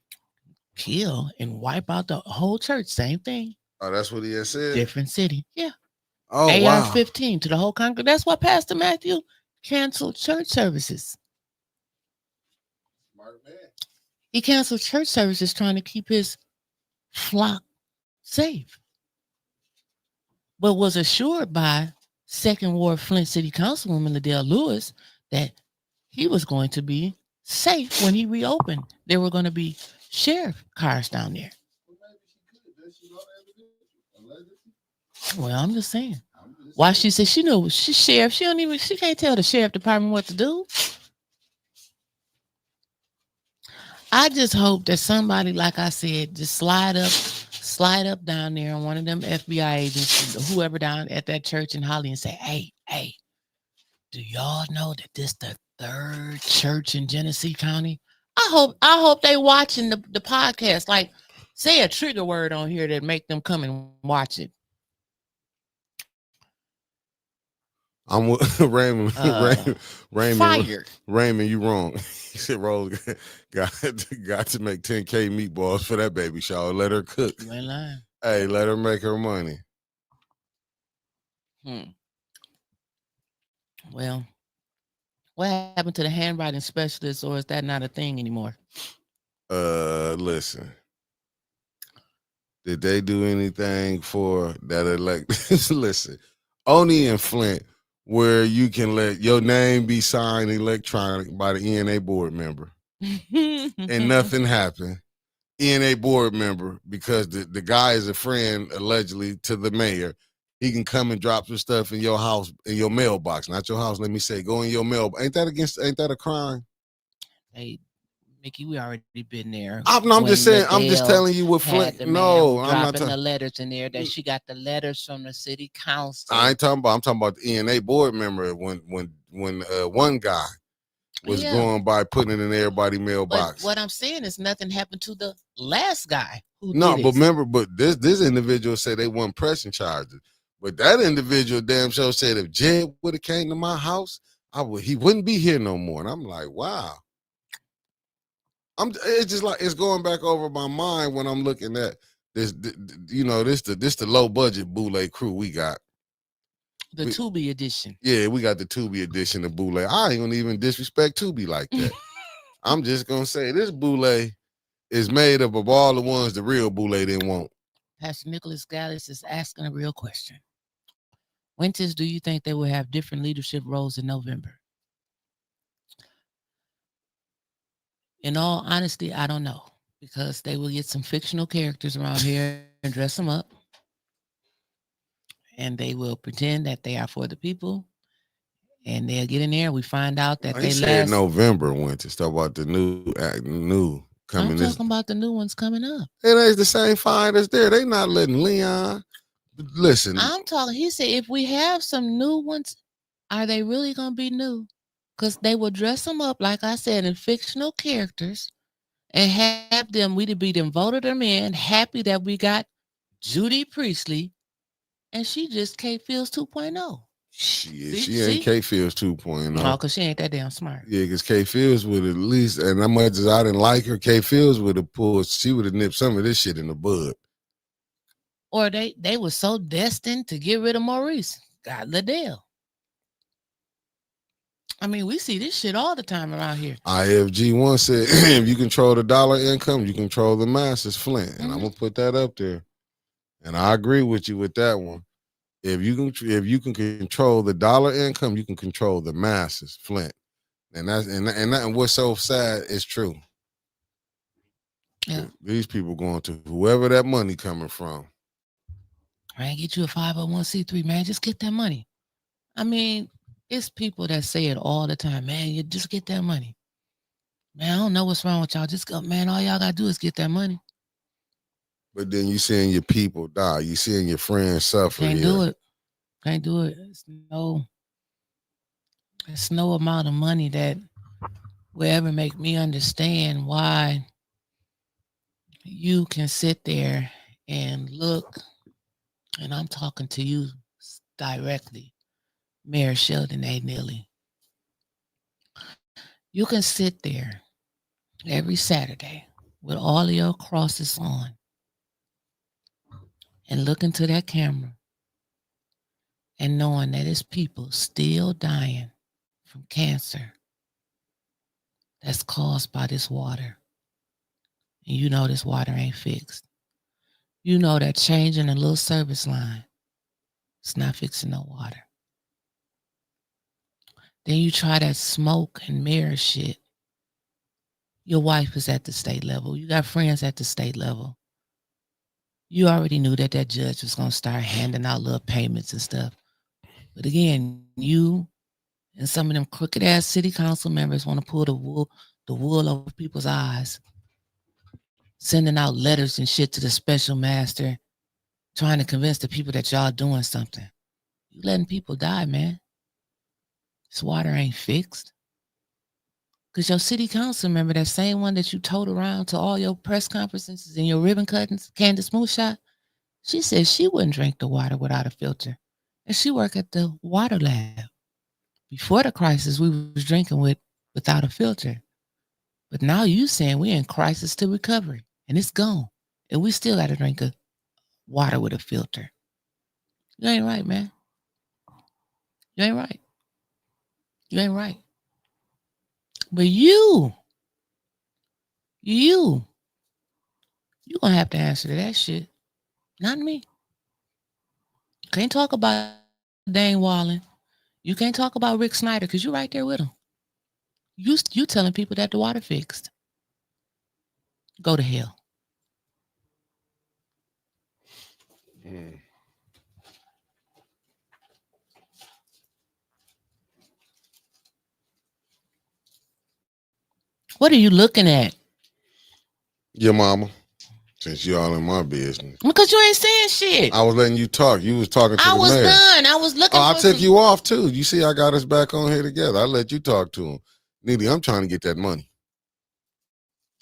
Kill and wipe out the whole church. Same thing. Oh, that's what he had said? Different city. Yeah. Oh, AR-15 to the whole congregation. That's why Pastor Matthew canceled church services. Smart man. He canceled church services trying to keep his flock safe. But was assured by Second Ward Flint City Councilwoman Liddell Lewis that he was going to be safe when he reopened. There were going to be sheriff cars down there. Well, I'm just saying. Why she said she knew she's sheriff. She can't tell the sheriff department what to do. I just hope that somebody, like I said, just slide up down there on one of them FBI agents, whoever down at that church in Holly, and say, hey, do y'all know that this the third church in Genesee County? I hope they watching the podcast. Like, say a trigger word on here that make them come and watch it. I'm with Raymond. Fired. Raymond, you wrong. He said Rose got to make 10K meatballs for that baby shower. Let her cook. You ain't lying. Hey, let her make her money. Well, what happened to the handwriting specialist, or is that not a thing anymore? Listen. Did they do anything for that Listen, only in Flint where you can let your name be signed electronic by the ENA board member. And nothing happened. ENA board member, because the guy is a friend, allegedly, to the mayor. He can come and drop some stuff in your house, in your mailbox. Not your house, let me say. Go in your mailbox. Ain't that a crime? Hey, Mickey, we already been there. I'm just saying. I'm just telling you what Flint. No, I'm not dropping the letters in there that she got the letters from the city council. I ain't talking about. I'm talking about the ENA board member when one guy was going by putting it in everybody's mailbox. But what I'm saying is nothing happened to the last guy who No, did but remember, this individual said they weren't pressing charges. But that individual damn sure said if Jed would have came to my house, he wouldn't be here no more. And I'm like, wow. It's just like it's going back over my mind when I'm looking at this. This the low budget Boule crew we got. The Tubi edition. Yeah, we got the Tubi edition of Boule. I ain't gonna even disrespect Tubi like that. I'm just gonna say this Boule is made up of all the ones the real Boule didn't want. Pastor Nicholas Gallus is asking a real question. Winters, do you think they will have different leadership roles in November? In all honesty, I don't know, because they will get some fictional characters around here and dress them up. And they will pretend that they are for the people. And they'll get in there. We find out that they said November Winters. Talk about the new coming. I'm talking about the new ones coming up. It ain't the same fire that's there. They not letting Leon. Listen. I'm talking. He said if we have some new ones, are they really going to be new? Because they will dress them up, like I said, in fictional characters and have them, we'd be them voted them in, happy that we got Judy Priestley, and she just Kate Fields 2.0. She ain't Kate Fields 2.0. No, because she ain't that damn smart. Yeah, because Kate Fields would at least, and how much as I didn't like her, Kate Fields would have she would have nipped some of this shit in the bud. Or they were so destined to get rid of Maurice. God, Liddell. I mean, we see this shit all the time around here. IFG once said, if you control the dollar income, you control the masses, Flint. And I'm going to put that up there. And I agree with you with that one. If you can control the dollar income, you can control the masses, Flint. And what's so sad is true. Yeah. These people going to whoever that money coming from. Man, get you a 501c3, man. Just get that money. I mean, it's people that say it all the time, man. You just get that money. Man, I don't know what's wrong with y'all. Just go, man. All y'all gotta do is get that money. But then you seeing your people die. You seeing your friends suffer. Can't here. do it. Can't do it. It's no amount of money that will ever make me understand why you can sit there and look, and I'm talking to you directly, Mayor Sheldon A. Neely. You can sit there every Saturday with all of your crosses on and look into that camera and knowing that it's people still dying from cancer that's caused by this water. And you know this water ain't fixed. You know that changing a little service line, it's not fixing no water. Then you try that smoke and mirror shit. Your wife is at the state level. You got friends at the state level. You already knew that judge was going to start handing out little payments and stuff. But again, you and some of them crooked ass city council members want to pull the wool over people's eyes, sending out letters and shit to the special master, trying to convince the people that y'all doing something. You letting people die, man. This water ain't fixed. Because your city council member, that same one that you told around to all your press conferences and your ribbon cuttings, Candace Moonshot, she said she wouldn't drink the water without a filter. And she worked at the water lab. Before the crisis, we was drinking without a filter. But now you saying we're in crisis to recovery, and it's gone. And we still got to drink water with a filter. You ain't right, man. You ain't right. You ain't right. But you gonna have to answer to that shit. Not me. Can't talk about Dane Wallen. You can't talk about Rick Snyder because you're right there with him. You telling people that the water fixed. Go to hell. What are you looking at? Your mama. Since you all in my business. Because you ain't saying shit. I was letting you talk. You was talking to the mayor. I was done. I was looking I took you off too. You see, I got us back on here together. I let you talk to him. Neely, I'm trying to get that money.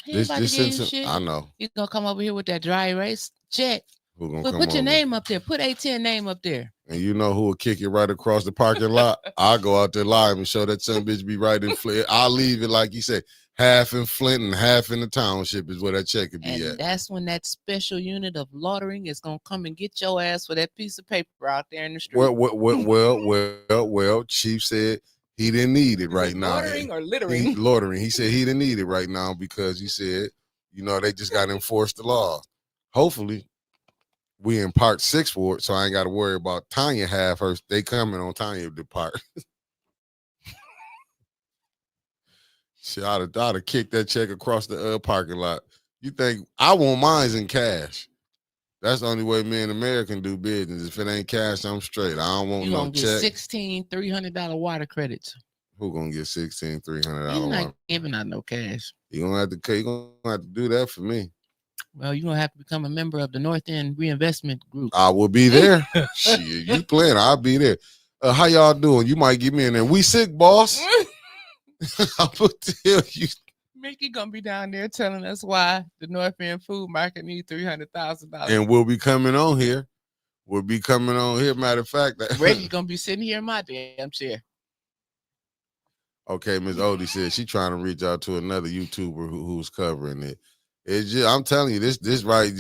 He ain't about to give you shit. I know. You gonna come over here with that dry erase check. Who gonna put your name up there. Put ATN name up there. And you know who will kick it right across the parking lot? I'll go out there live and show that some bitch be right in Flint. I'll leave it like you said, half in Flint and half in the township is where that check could be and at. That's when that special unit of laundering is gonna come and get your ass for that piece of paper out there in the street. Well, Chief said he didn't need it right now. Loitering or littering? Loitering. He said he didn't need it right now because he said, they just got to enforce the law. Hopefully, we in part 6 for it, so I ain't got to worry about Tanya half her. They coming on Tanya to part. Shit, I'd have kicked that check across the parking lot. You think I want mines in cash? That's the only way me and the mayor can do business. If it ain't cash, I'm straight. I don't want no check. You gonna get $16,300 water credits. Who gonna get $16,300? You're not giving out no cash. You gonna have to do that for me. Well, you're gonna have to become a member of the North End Reinvestment Group. I will be there. Shit, you playing? I'll be there. How y'all doing? You might get me in there. We sick, boss. I'll tell you. Mickey gonna be down there telling us why the North End food market needs $300,000. And we'll be coming on here. Matter of fact, Reggie gonna be sitting here in my damn chair. Okay, Ms. Odie said she trying to reach out to another YouTuber who's covering it. It's just, I'm telling you, this right.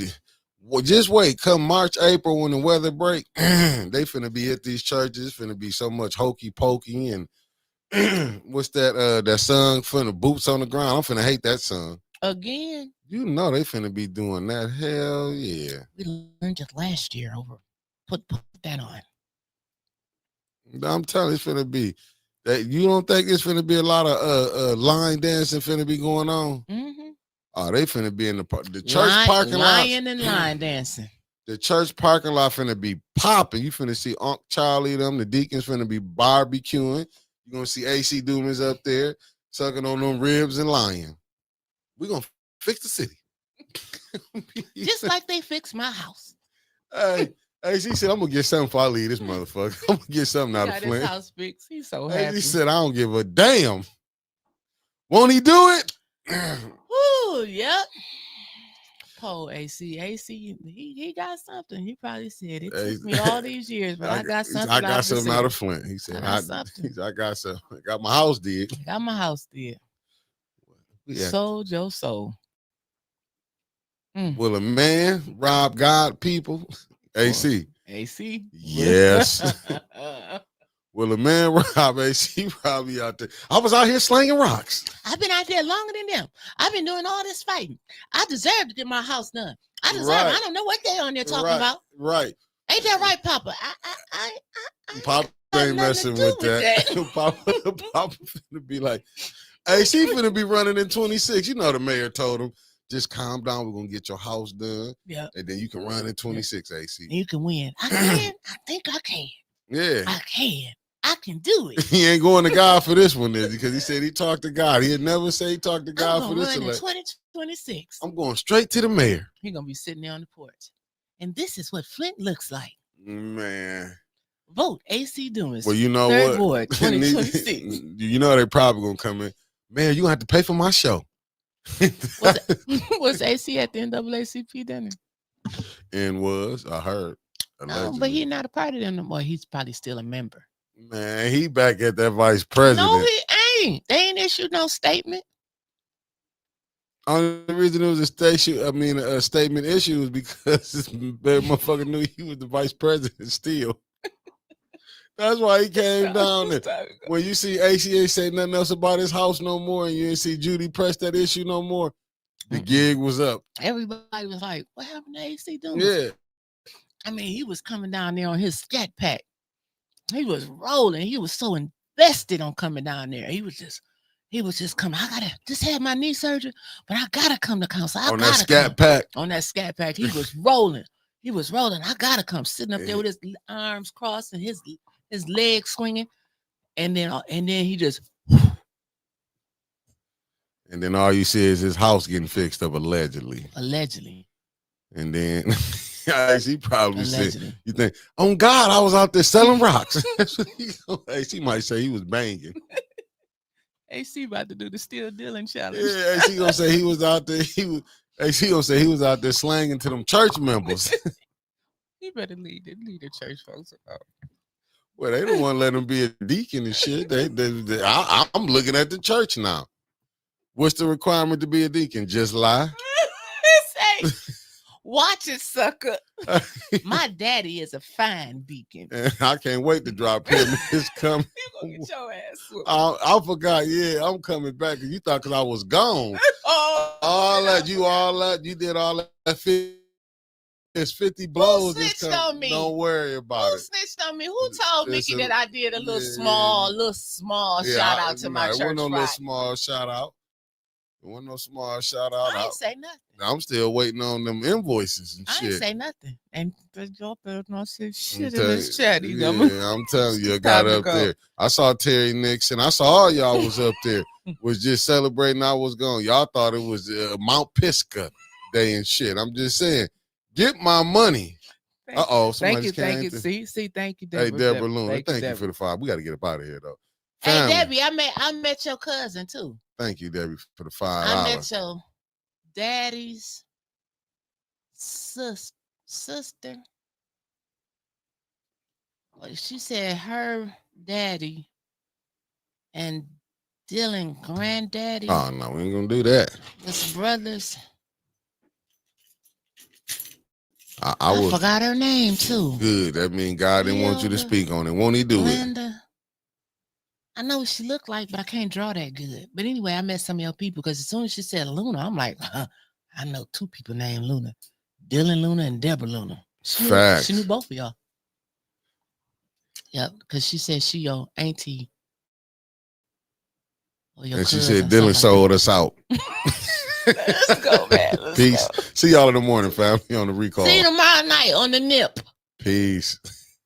Well, just wait. Come March, April, when the weather break, they finna be at these churches. It's finna be so much hokey pokey and what's that song from the boots on the ground. I'm finna hate that song. Again. You know they finna be doing that. Hell yeah. We learned it last year over. Put that on. I'm telling you, it's finna be. That you don't think it's finna be a lot of line dancing finna be going on? Mm-hmm. Oh, they finna be in the church parking lot. Lying and line dancing. The church parking lot finna be popping. You finna see Unc Charlie, them, the deacons finna be barbecuing. You're gonna see AC Doomans up there sucking on them ribs and lying. We're gonna fix the city. Just like they fixed my house. Hey, AC said, I'm gonna get something before I leave this motherfucker. I'm gonna get something out of Got Flint. his house fixed. He's so AC happy. said, I don't give a damn. Won't he do it? Woo, yep. Poor AC. AC, he got something. He probably said it took me all these years, but I got something. I got something out of Flint. He said, I got something. I got my house did. Got my house did. Yeah. Sold your soul. Will a man rob God, people? AC. AC. Yes. Will a man rob AC? Probably out there. I was out here slinging rocks. I've been out there longer than them. I've been doing all this fighting. I deserve to get my house done. I deserve it. I don't know what they on there talking about. Right. Ain't that right, Papa? Papa ain't messing with that. Papa finna be like, hey, she finna be running in 26. You know the mayor told him, just calm down. We're gonna get your house done. Yeah. And then you can run in 26, AC. You can win. I can. I think I can. Yeah. I can. I can do it. He ain't going to God for this one, is because he said he talked to God. He'd never say he talked to God for this. I'm going 2026. I'm going straight to the mayor. He's gonna be sitting there on the porch. And this is what Flint looks like. Man. Vote AC Dumas. Well, you know Third what? Ward, 2026. You know they probably gonna come in. Man, you gonna have to pay for my show. Was AC at the NAACP dinner? And I heard. No, but he's not a part of them no more. He's probably still a member. Man, he back at that vice president. No, he ain't. They ain't issued no statement. Only reason it was a statement issue was because this motherfucker knew he was the vice president still. That's why he came down there. When you see ACA say nothing else about his house no more, and you didn't see Judy press that issue no more, the gig was up. Everybody was like, "What happened to AC Dumas?" Yeah. I mean, he was coming down there on his scat pack. He was rolling. He was so invested on coming down there. He was just coming. I gotta just had my knee surgery, but I gotta come to council. On that scat pack. On that scat pack. He was rolling. He was rolling. I gotta come. Sitting up there with his arms crossed and his legs swinging. And then he just. And then all you see is his house getting fixed up allegedly. Allegedly. And then he probably said, you think, on God, I was out there selling rocks. AC might say he was banging. AC about to do the still dealing challenge. Yeah, AC gonna say he was out there. AC gonna say he was out there slanging to them church members. He better lead the church folks out. Well, they don't want to let him be a deacon and shit. I'm looking at the church now. What's the requirement to be a deacon? Just lie. Watch it, sucker. My daddy is a fine deacon. I can't wait to drop him. It's coming. You gonna get your ass whooped. I forgot. Yeah, I'm coming back. You thought because I was gone. All that, you did all that. It's 50 blows. Who snitched on me? Don't worry about it. Who snitched on me? Who told Mickey that I did a little small shout out to my church? It wasn't no little small shout out. It wasn't no small shout out. I ain't say nothing. I'm still waiting on them invoices and shit. I ain't say nothing. And your better not say shit in this chat. Yeah, I'm telling you, I got up there. I saw Terry Nixon. I saw all y'all was up there. Was just celebrating I was gone. Y'all thought it was Mount Pisgah Day and shit. I'm just saying, get my money. Thank you. See, thank you, Deborah. Hey, Deborah Luna, thank you for the $5. We got to get up out of here though. Hey, Debbie, I met your cousin too. Thank you, Debbie, for the $5. I met your daddy's sister. Well, she said her daddy and Dylan granddaddy. Oh no, we ain't gonna do that. His brothers. I forgot her name too. Good. That means God didn't want you to speak on it. Won't he do it? I know what she looked like, but I can't draw that good. But anyway, I met some of your people because as soon as she said Luna, I'm like, I know two people named Luna. Dylan Luna and Deborah Luna. She knew both of y'all. Yep, because she said she your auntie. Or your and she said Dylan sold us out. Let's go, man. Let's Peace. go. See y'all in the morning, family, on the recall. See you tomorrow night on the nip. Peace.